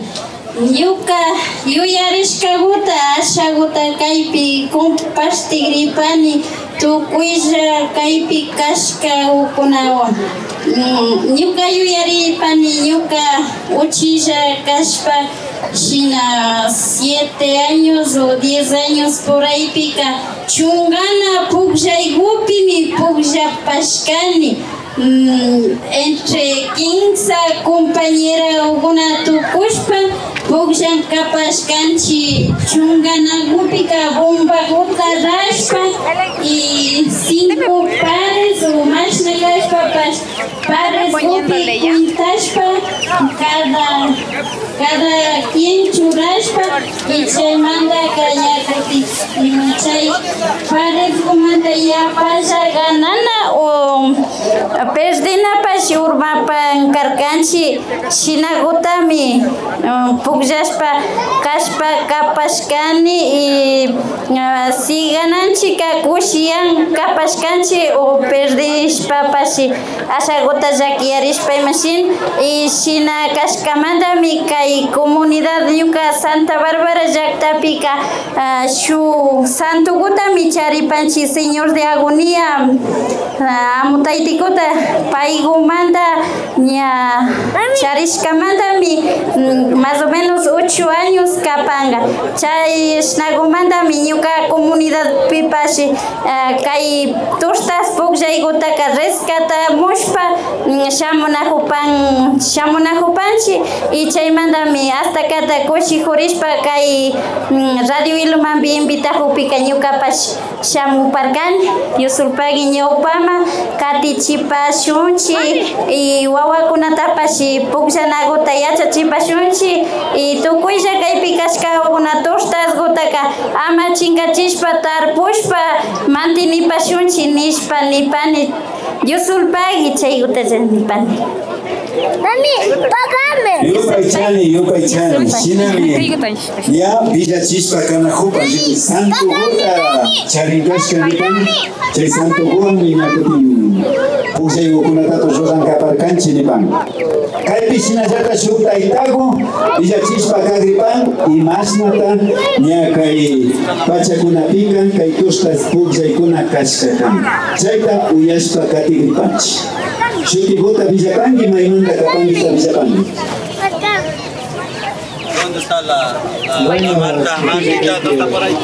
yuka yuyarishka guta asha guta kaipi compasti gripani tu cuija kaipi kashka ukunawan Nyuka yuyari pani nyuka uchilla kashpa shina 7 años o 10 años por ahí pica chungana pugjay gupi mi pugja pashkani entre 15 compañera uguna tu pushpa pugjan kapashkanchi chungana gupika bomba guta rashpa y 5 pares o más nagashpa pares gupi kuntashpa cada quien churashpa y chay manda kayakuti chay pares kumanda ya pasa ganana o perdina pashi urmapa karkanchi shinagutami pugashpa kashpa kapashkani y si gananchi kakushian kapashkanchi o perdishpa pashi asaguta yakiyarishpa imashin y shina kashkamanda mi kay comunidad yuka Santa Bárbara llaktapika shu santuguta mi charipanchi señor de agonía amutaytikuta paigumanta ña charishkamanta mi más o menos 8 años kapanga chay snagumanta mi ñuka comunidad pipashi kay turstas pukllaykutaka rescata mushpa shamunajupanchi y chaymantami hasta kata kushi jurishpa kay radio Ilumanpi invitajupi ñukapash shamuparkani yusulpagi ñawpama katichipashunchi y wawakunatapash pukllanaguta yachachipashunchi y tukuylla kaypi kashkakuna turstas gutaka ama chinkachishpa tarpushpa mantinipashunchi nishpa nipani yusulpagi chayguta nipani. Mami, pagame. Yupaichani, Shinami. Ya, Villa Chispa, Canajupa, Santo Gota, Charingasca, Chay Santo Goni, Puse Gukunatato, Josan Caparcanchi, Nipan. Caipi Sinajata, Shuta Itago, Villa Chispa, Cagripan, y Masnata, Niakai, Pachacunapican, Kaikustas, Pugza y Kuna Cascacan. Chaita, Uyaspa, Catigripanchi. Shuti Gota, Villapangi, Maimunda, Capangita, Villapangi. ¿Dónde está la Marta? Marta, ¿dónde está por ahí?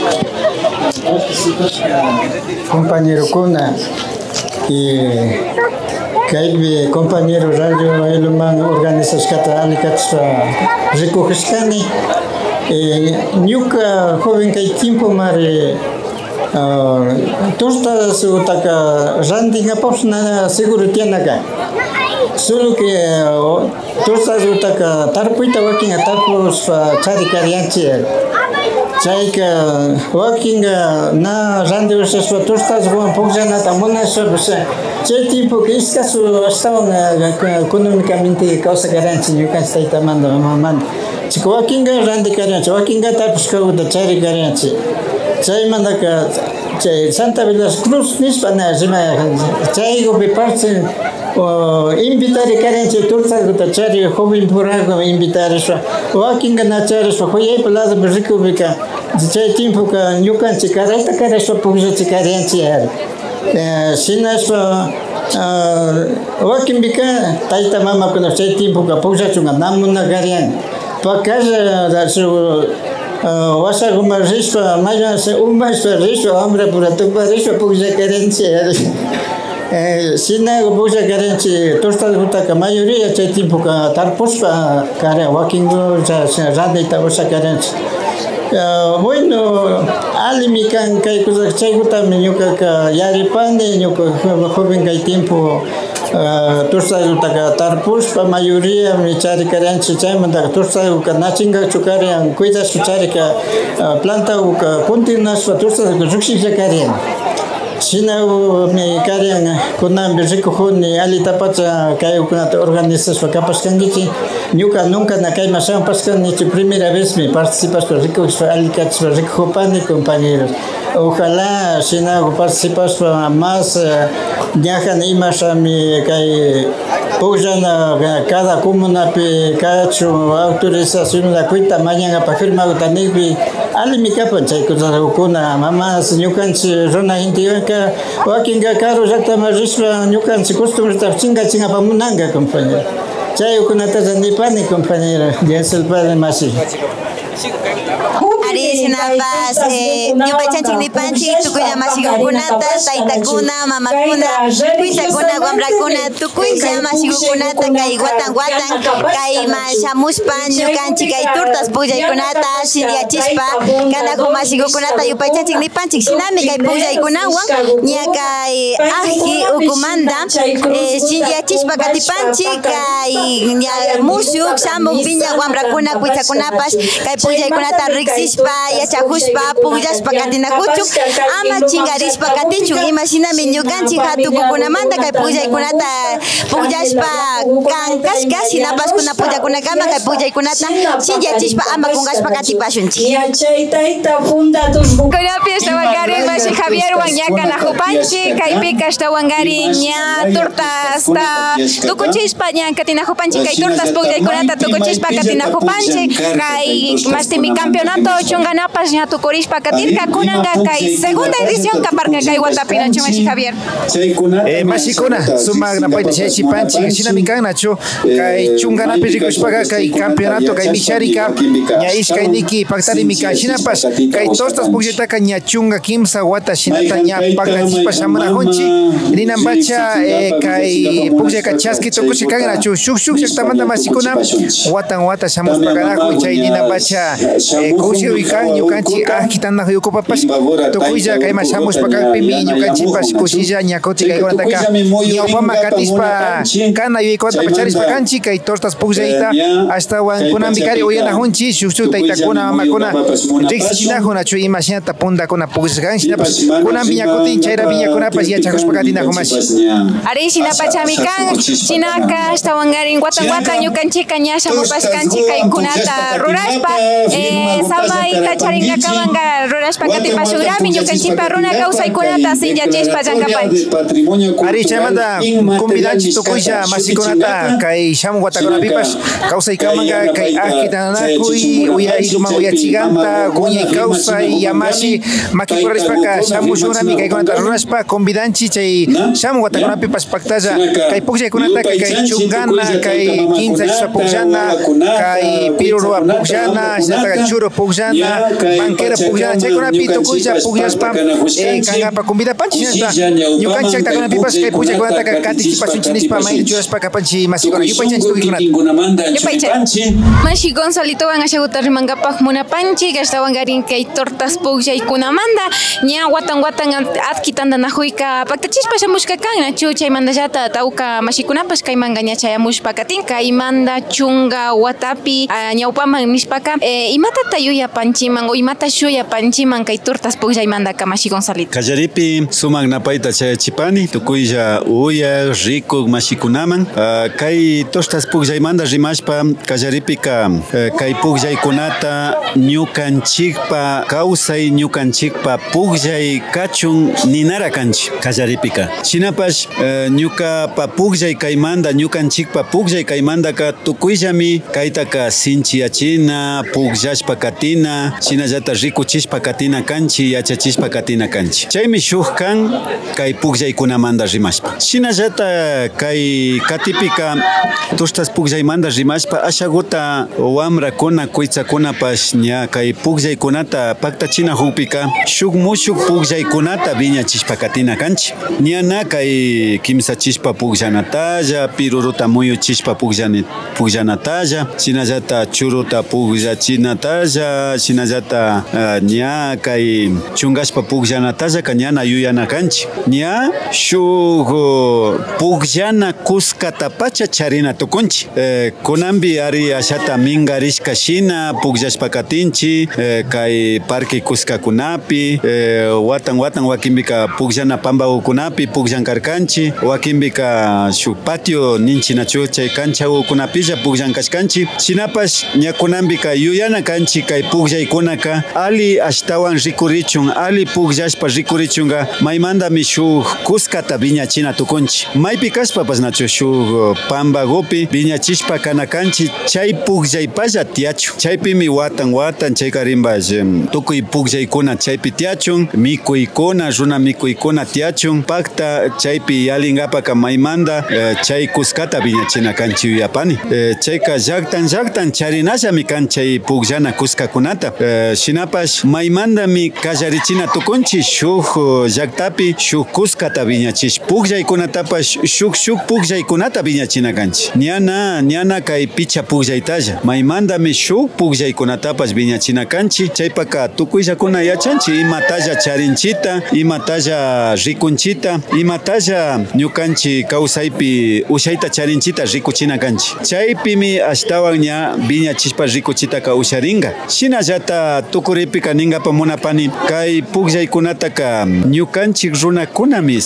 Compañero Kuna y que compañero Radio Iluman organizas catalánicas recogescani Nyuka joven que tiempo mare tostas utaka randinga posna seguro tiene acá solo que tostas utaka tarpuita working atapos chari carianchi chayka wakinga na randi usaspa tostas wan pukllana tamunaspa chay tiempo que escaso estaban económicamente causa garanchi ñukanchik taytamanta mamamanta chika wakinga randi karanchi wakinga tapushkawta chari karanchi chaymantaka chay Santa Velas Cruz nispa na rimaya chaykupi parte invitari karanchi turtata chari joven purago invitarishpa wakinga na charishpa huyaypa lado rikubika chay tiempo ka ñukanchik karayta karashpa pukllachik karanchi shinashpa wakinbika tayta mamakuna chay tiempo ka pukllachunga namuna karian pakalla wasakuma rishpa mayasa umashpa rishpa hombre pura tupa rishpa puklla karanchi sina puklla karanchi tostas mayoría chay tiempo ka tarpushpa kare wakingo radita usa karanchi bueno alimi kan kay cosa chaykuta ñuka yaripani ñuka joven kay tiempo torsaduta tarpushpa mayoría mi chari karanchi chaymanta torsaduka nachinga chukarian cuidas charika planta uka continuashpa torsadu rukshisha karian China mi karian kunambi rikujuni alitapacha kay ukunata organizashpa kapashkankichi ñuka nunca na kay mashan pashkanichi primera vez mi participashpa rikujishpa alikachishpa rikujupani compañeros ojalá China participashpa más ñajan imashami kay pullana cada comunapi kachu autorización la cuita mañana pa firma utanipi alimi kapan chay kuna mamás ñukanchik runa intiwanka wakinga caro llaqta marishpa ñukanchik costumbre chinga pamunanga compañero chay ukunata nipani compañero Dios el Padre Masi Ari sinapas ñupaychanchik nipanchik tukulla masikukunata taytakuna mamakuna kuitakuna wambrakuna tukuylla masikukunata kay watan kay shamushpa ñukanchik kay turtas pukllaykunata shiriachishpa kanaku masikukunata yupaychanchik nipanchik shinami kay pukllaykunawan ña kay aji ukumanta shiriachishpa katipanchik kay mushuk shamuk piña wambrakuna kuichakunapash kay pukllaykunata riksishpa yachakushpa pukllashpa katinakuchuk ama chingarishpa katichun imashinami ñukanchik hatukukunamanta kay pukllaykunata pukllashpa kankashka shinapash kuna pullakunakama kay pukllaykunata shinllachishpa ama kunkashpa katipashunchik kunapi ashtawankarin mashi Javier wan ña kanajupanchik kaypika ashtawankarin ña turtasta tukuchishpa ña katinajupanchik kay turtas pukllaykunata tukuchishpa katinajupanchik kay mastimi campeonato chunganapas ña tukurishpa katirka kunanga kay segunda edición kaparka kay watapina chumachi Javier mashikuna sumak napayta chaychipanchik shinami kan nachu kay chunganapi rikushpaka kay campeonato kay micharika ña ishkayniki paktarimi kan shinapas kay tostas pukllataqa ña chunga kimsa wata shinata ña paktachishpa shamunajunchik rinanpacha kay pukllaka chaski tukushi kan nachu shuk llaqtamanta mashikuna watan shamushpa kanakun chay rinanpacha kushiyuy kan ñukanchik ajitana yukupapash tukuylla kayma shamushpa kanpimi ñukanchikpash kushilla ñakuti kaykunataka ñawpama katishpa kana yuykunata pacharishpa kanchik kay tortas pukllayta ashtawan kunanpi kari uyanajunchik shuk taytakuna mamakuna riksichinajun nachu imashinata puntakuna pukllashkan shinapash kunanpi ñakutin chayra viñakunapash yachakushpa katinajunmashi ari shinapachami kan shinaka ashtawankarin watan ñukanchika ña shamupashkanchik kaykunata rurashpa samayta charinkakamanga rurashpa katipashurami ñukanchikpa runa kawsaykunata sinllachishpa llankapanchik ari chaymanta convidanchik tukuylla masikunata kay shamuq watakunapipash kawsaykamanga kay ajitananakuy iluman uyachiganta guñay kawsay yamashi makipurarishpaka shamushunami kaykunata rurashpa convidanchik chay shamuq watakunapipash paktalla kay pukllaykunata kay chungana kay kinsa pukllana kay pirurua pukllana churo pukllana banquera pukllana chaykunapi tukuylla pukllashpa kankapa convidapanchik ñukanchik llaqtakunapipash kay pukllaykunata katichipashunchik rishpa may churaspa kapanchi masikona yupaychanchi Yupaychanchi Mashi Gonzalito van ashaguta rimangapak munapanchi gashtawan garin kay tortas pugllaykunamanda ña watan adkitanda nahuika paktachispa shamushka kan nachu chaymandallata tawka mashikunapas kaymanga ña chayamushpa katin kaymanda chunga watapi ñawpaman nishpaka imatata yuyapanchiman o imata shuyapanchiman kay tortas puglllaymandaka Mashi Gonzalito Kallaripi sumak napayta chayachipani tukuylla uya riku mashikunaman kay tortas puglllaymanda rimashpa kallaripika kay pugllaykunata ñukanchikpa kawsay ñukanchikpa pugllay kachun ninara kanchik kallaripika shinapash ñukapa pugllay kaymanda ñukanchikpa pugllay kaymandaka tukuyllami kaytaka sinchiyachina pugllashpa katina shinallata rikuchishpa katina kanchi yachachishpa katina kanchi chaymi shuk kan kay pugllaikunamanda rimashpa shinallata kay katipika tortas puglllaymanda rimashpa ashaguta wamrakuna kuytsakunapash ña kay pugllaykunata paktachina hukpika shuk mushuk pugllaykunata viñachishpa katina kanchi ñana kay kimsachishpa pugllanatalla piruruta muyuchishpa pugllanatalla shinallata churuta pugllachinatalla shinallata ña kay chungashpa pugllanatalla kañana yuyana kanchi ña shuk pugllana kuskata pacha charina tukunchi kunambi ari ashata mingarishka shina pugllashpa katinchi kay parque kuskakunapi watan wakinbika pugllana pambakunapi pugllankarkanchi wakinbika shuk patio ninchinachu chay kanchawkunapilla pugllanchkanchi shinapash ñakunambika yuyana kanchi kay pugllaikunaka ali ashtawan rikurichun ali pugllashpa rikurichunga maymandami shuk kuskata viñachina tukunchi maypi kashpapas nachu shuk pambagupi viñachishpa kanakanchi chay pugllaypalla tiachu chaypimi watan chay karimbash tukuy puglllaykuna chaypi tiachun mikuykuna runa mikuykuna tiachun pakta chaypi yalingapaka maymanda chay kuskata viñachina kanchi yuyapani chayka llaktan charinallami kan chay pugllana kuskakunata shinapash maymandami kallarichina tukunchi shuk llaktapi shuk kuskata viñachish pugllaykunatapash shuk pugllaykunata viñachina kanchi ñana kay picha pugllaytalla maymandami shuk pugllaykunatapash viñachina kanchi chaypaka tukuyllakuna yachanchi imatalla charinchita imatalla rikunchita imatalla ñukanchi kawsaypi ushayta charinchita rikuchina kanchi chaypimi ashtawan ña viñachishpa rikuchitaka usharinga shinallata tukuripika ningapa munapani kay pugllaykunataka ñukanchik runakunami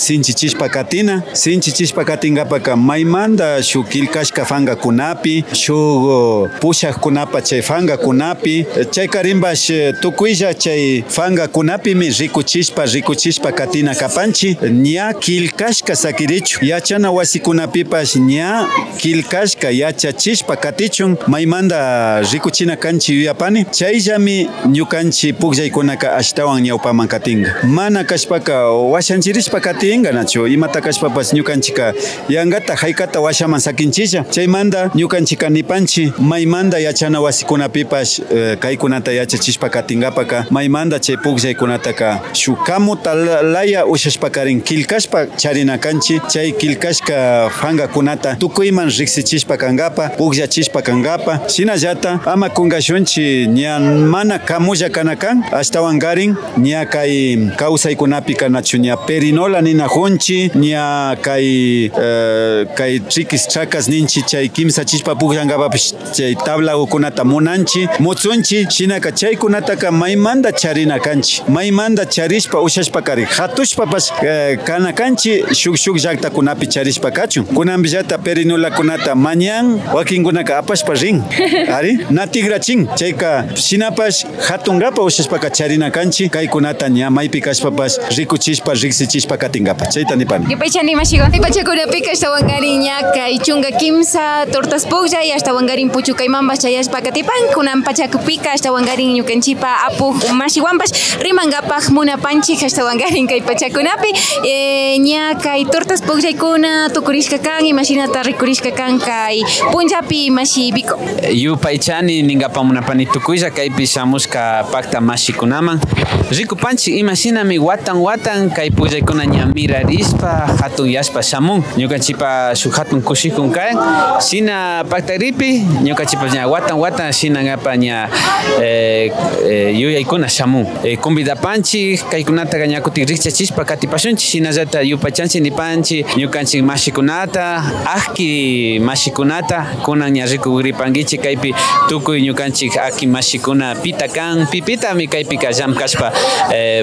sinchichishpa katingapaka maymanda shuk kilkashka fangakunapi shuk pushakkunapa chay fangakunapi chay karimbash tukuylla chay fangakunapimi rikuchishpa katina kapanchi ña kilkashka sakirichu yachana wasikunapipash ña kilkashka yachachishpa katichun maymanda rikuchina kanchi yuyapani chayllami ñukanchi pugllaykunaka ashtawan ñawpaman katinga mana kashpaka washanchirishpa katinga nachu imata kashpapas ñukanchika yangata haykata washaman sakinchilla chaymanda ñukanchika nipanchi maymanda yachana wasikunapipash kaykunata yachachishpa katingapaka maymanda chay pugllaykunataka shukamuta laya ushashpakarin kilkashpa charina kanchi chay kilkashka fangakunata tukuyman riksichishpa kangapa pugllachishpa kangapa shinallata ama kungashunchi ña mana kamulla kanakan ashtawan garin ña kay kawsaykunapi kanachu ña perinola nina junchi ña kay trikis chakas ninchi chay kimsa chishpa pugllangapapish chay tablakunata munanchi mutzunchi shinaka chaykunataka maymanda charina kanchi maymanda charishpa ushashpa kari hatushpapas kanakanchi shuk llaktakunapi charishpa kachun kunambillata perinolakunata mañan wakinkunaka apashpa rin ari natigrachin chayka shinapash hatungapa ushashpaka charina kanchi kaykunata ña maypi kashpapas rikuchishpa riksichishpa katingapa chayta nipani yupaychani mashigo pachakurapiqa ashtawan garin ña kay chunga kimsa tortas pugllay ashtawan garin puchu kaymanpas chayashpa katipan kunan pachakupika ashtawan garin ñukanchipa apuq mashiwanpas rimangapaq munapanchik ashtawan garin kay pachakunapi ña kay tortas pugllaykuna tukurishka kan imashinata rikurishka kan kay punllapi mashi biko yupaychani ningapa munapani tukuylla kaypi shamushka pakta mashikunaman rikupanchik imashinami watan kay pullaykuna ña mirarispa hatun yashpa shamun ñukanchipa shujatun kushikun kan sina paktaripi ñukanchipa ña watan sina ngapa ña yuyaykuna shamun convidapanchik kaykunata ñakutik rikchachispa katipashunchik shinallata yupachanchik nipanchik ñukanchik mashikunata aki mashikunata kunan ña rikuripankichik kaypi tukuy ñukanchik aki mashikuna pita kan pipitami kaypi llamkashpa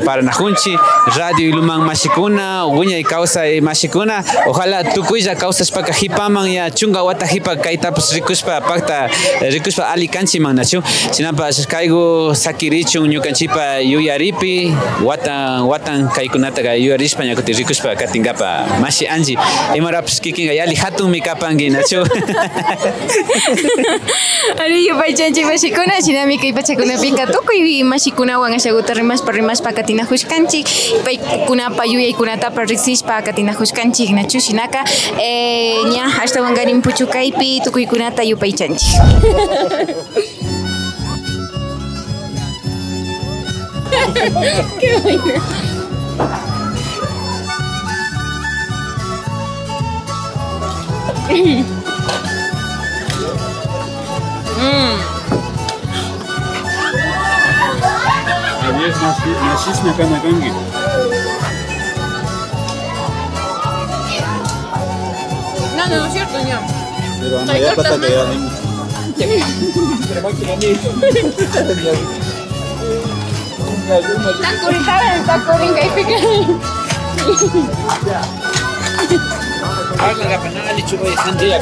paranajunchik radio iluman mashikuna wiñay kawsay mashikuna ojalá tukuylla kawsashpaka hipaman ya chunga wata hipa kaytapas rikushpa pakta rikushpa ali kanchiman nachu sinapas kaygu sakirichun ñukanchipa yuyaripi watan kaykunata yuyarishpa ñakuti rikushpa katingapa mashi anji imarapas kikinga yali hatunmi kapanki nachu ari yupaychanchik mashikuna shinami kay pachakunapika tukuy mashikunawan ashaguta rimashpa katinajushkanchik paykunapa yuyaykunatapas riksishpa katinajushkanchik nachu shinaka ña ashtawankarin puchukaypi tukuykunata yupaychanchik. Qué bueno. Nasisnya kana kangi. No, no es cierto, no. Pero anda ya pata que ya ni. Takurin kay pikan. Agla panala lichuba y sandia.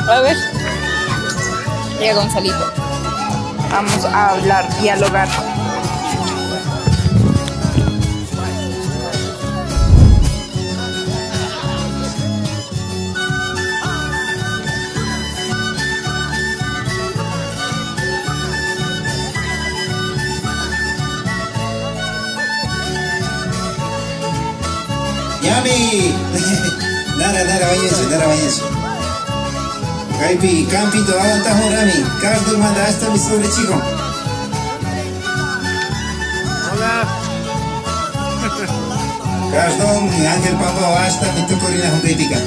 A ver. Ya Gonzalito. Vamos a hablar, dialogar. Yami, nara bañense. Kaypi campito avantajo rami, Cardo manda hasta mi sobre chico. Hola. Cardo, mi ángel pampa hasta mi tucorina junkaipica.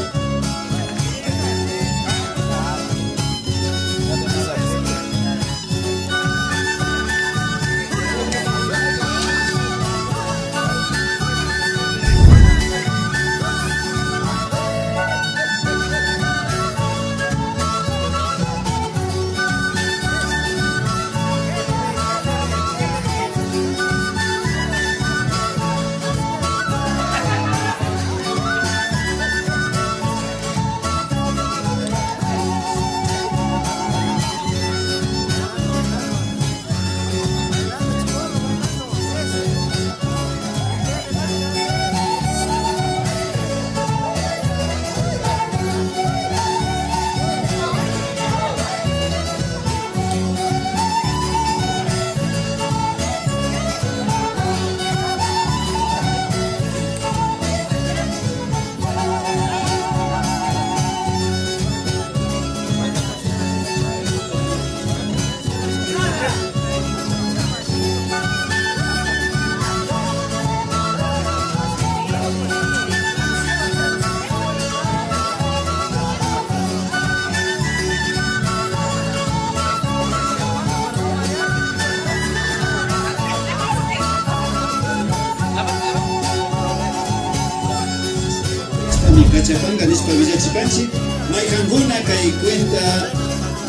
Cachapanga nispa Villachipanchi, Maikanguna kay cuenta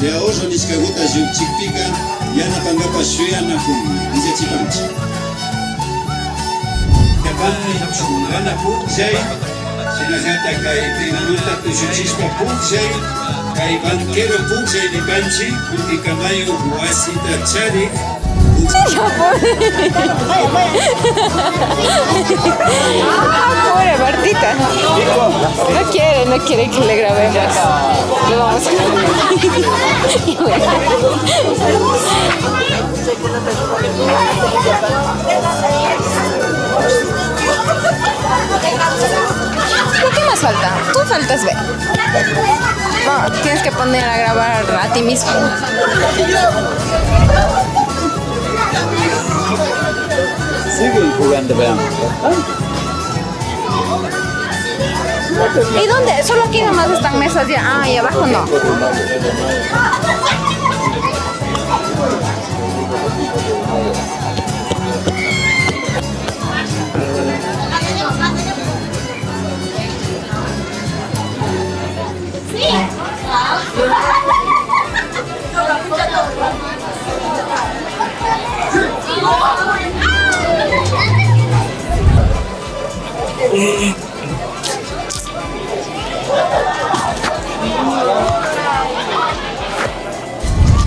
de ahorro niskaguta yukchikpika, yana pangapa shuyana kun Villachipanchi. Kapani chungana pukjay, sinajata kay tinanuta tushuchispa pukjay, kay banquero pukjay nipanchi, kutikamayo huasita charik. Pobre Martita. No quiere que le grabemos. Lo vamos a ¿Qué más falta? Tú faltas ver. No, tienes que poner a grabar a ti mismo. Siguen jugando, veamos. ¿Y dónde? Solo aquí nomás están mesas ya. Ah, y abajo no.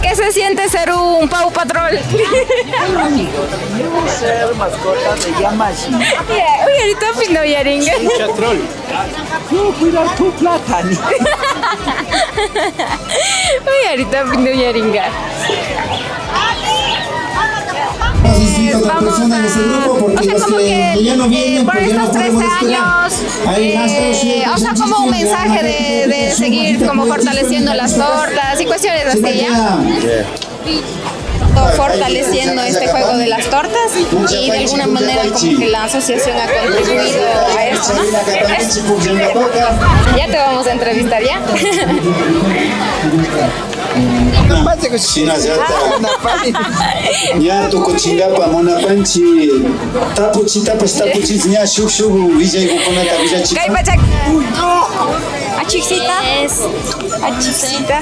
¿Qué se siente ser un Paw Patrol? Ser mascota de Yamashi. Uy, ahorita pino yaringa. Chatrol. No, cuidar tu plata. Uy, ahorita pino yaringa. Vamos a, o sea, como que por estos 13 años, o sea, como un mensaje de seguir como fortaleciendo las tortas y cuestiones así, ¿ya? Fortaleciendo este juego de las tortas y de alguna manera como que la asociación ha contribuido a esto, ¿no? Ya te vamos a entrevistar, ¿ya? Ya tu cochingapa monapanchi tapuchitas ya shuk villa y coconata villa chica. Achixita. Achixita.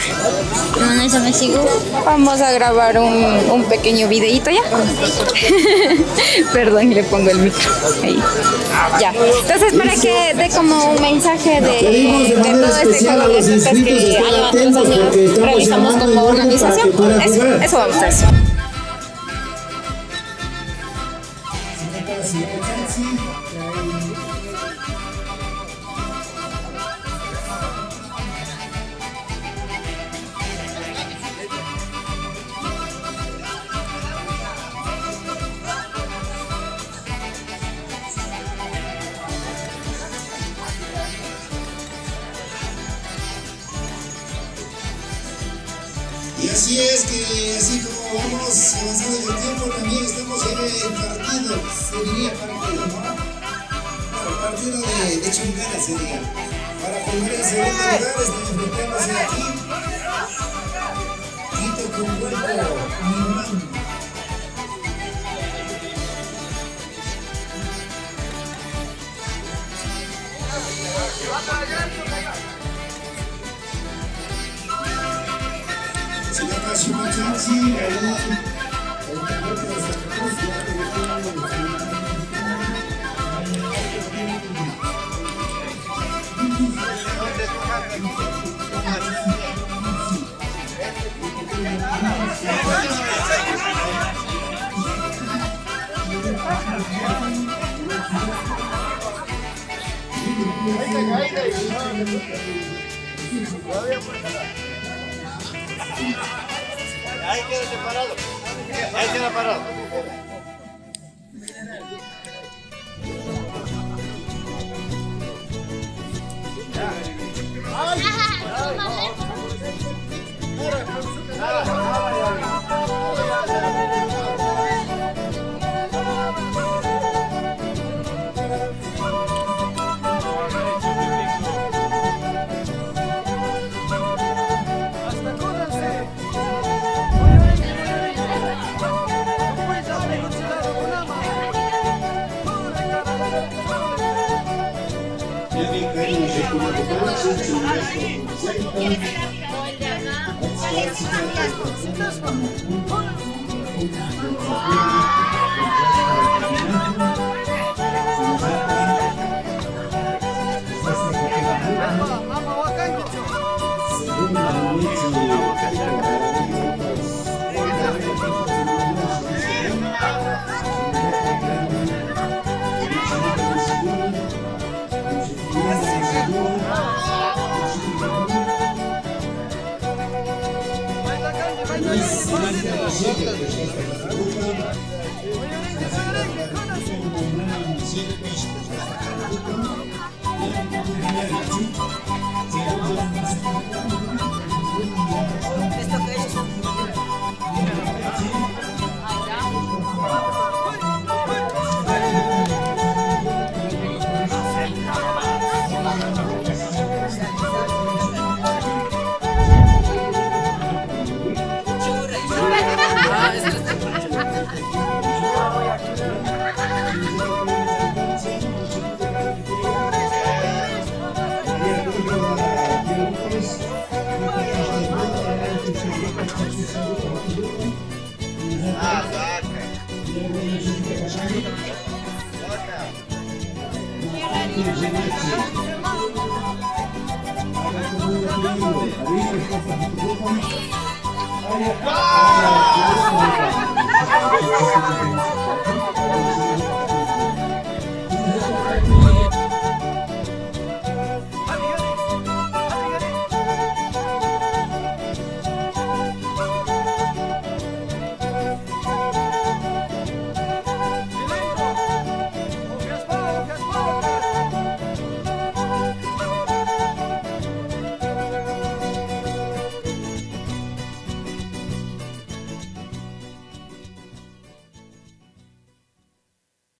Vamos a grabar un pequeño videíto ya. Perdón, le pongo el micro. Ahí. Ya. Entonces, para que dé como un mensaje de todo este juego de tortas que año tras año realizamos como organización. Eso vamos a hacer. Y así es que, así como vamos avanzando en el tiempo, también estamos en el partido, se diría partido, ¿no? Bueno, partido de Chungana sería. Para formar el segundo lugar, estamos enfrentándose aquí. Quito con Hueco, Minman. Se llama Shumachanchi, ahí Ahí queda separado. Ahí queda parado. Wow!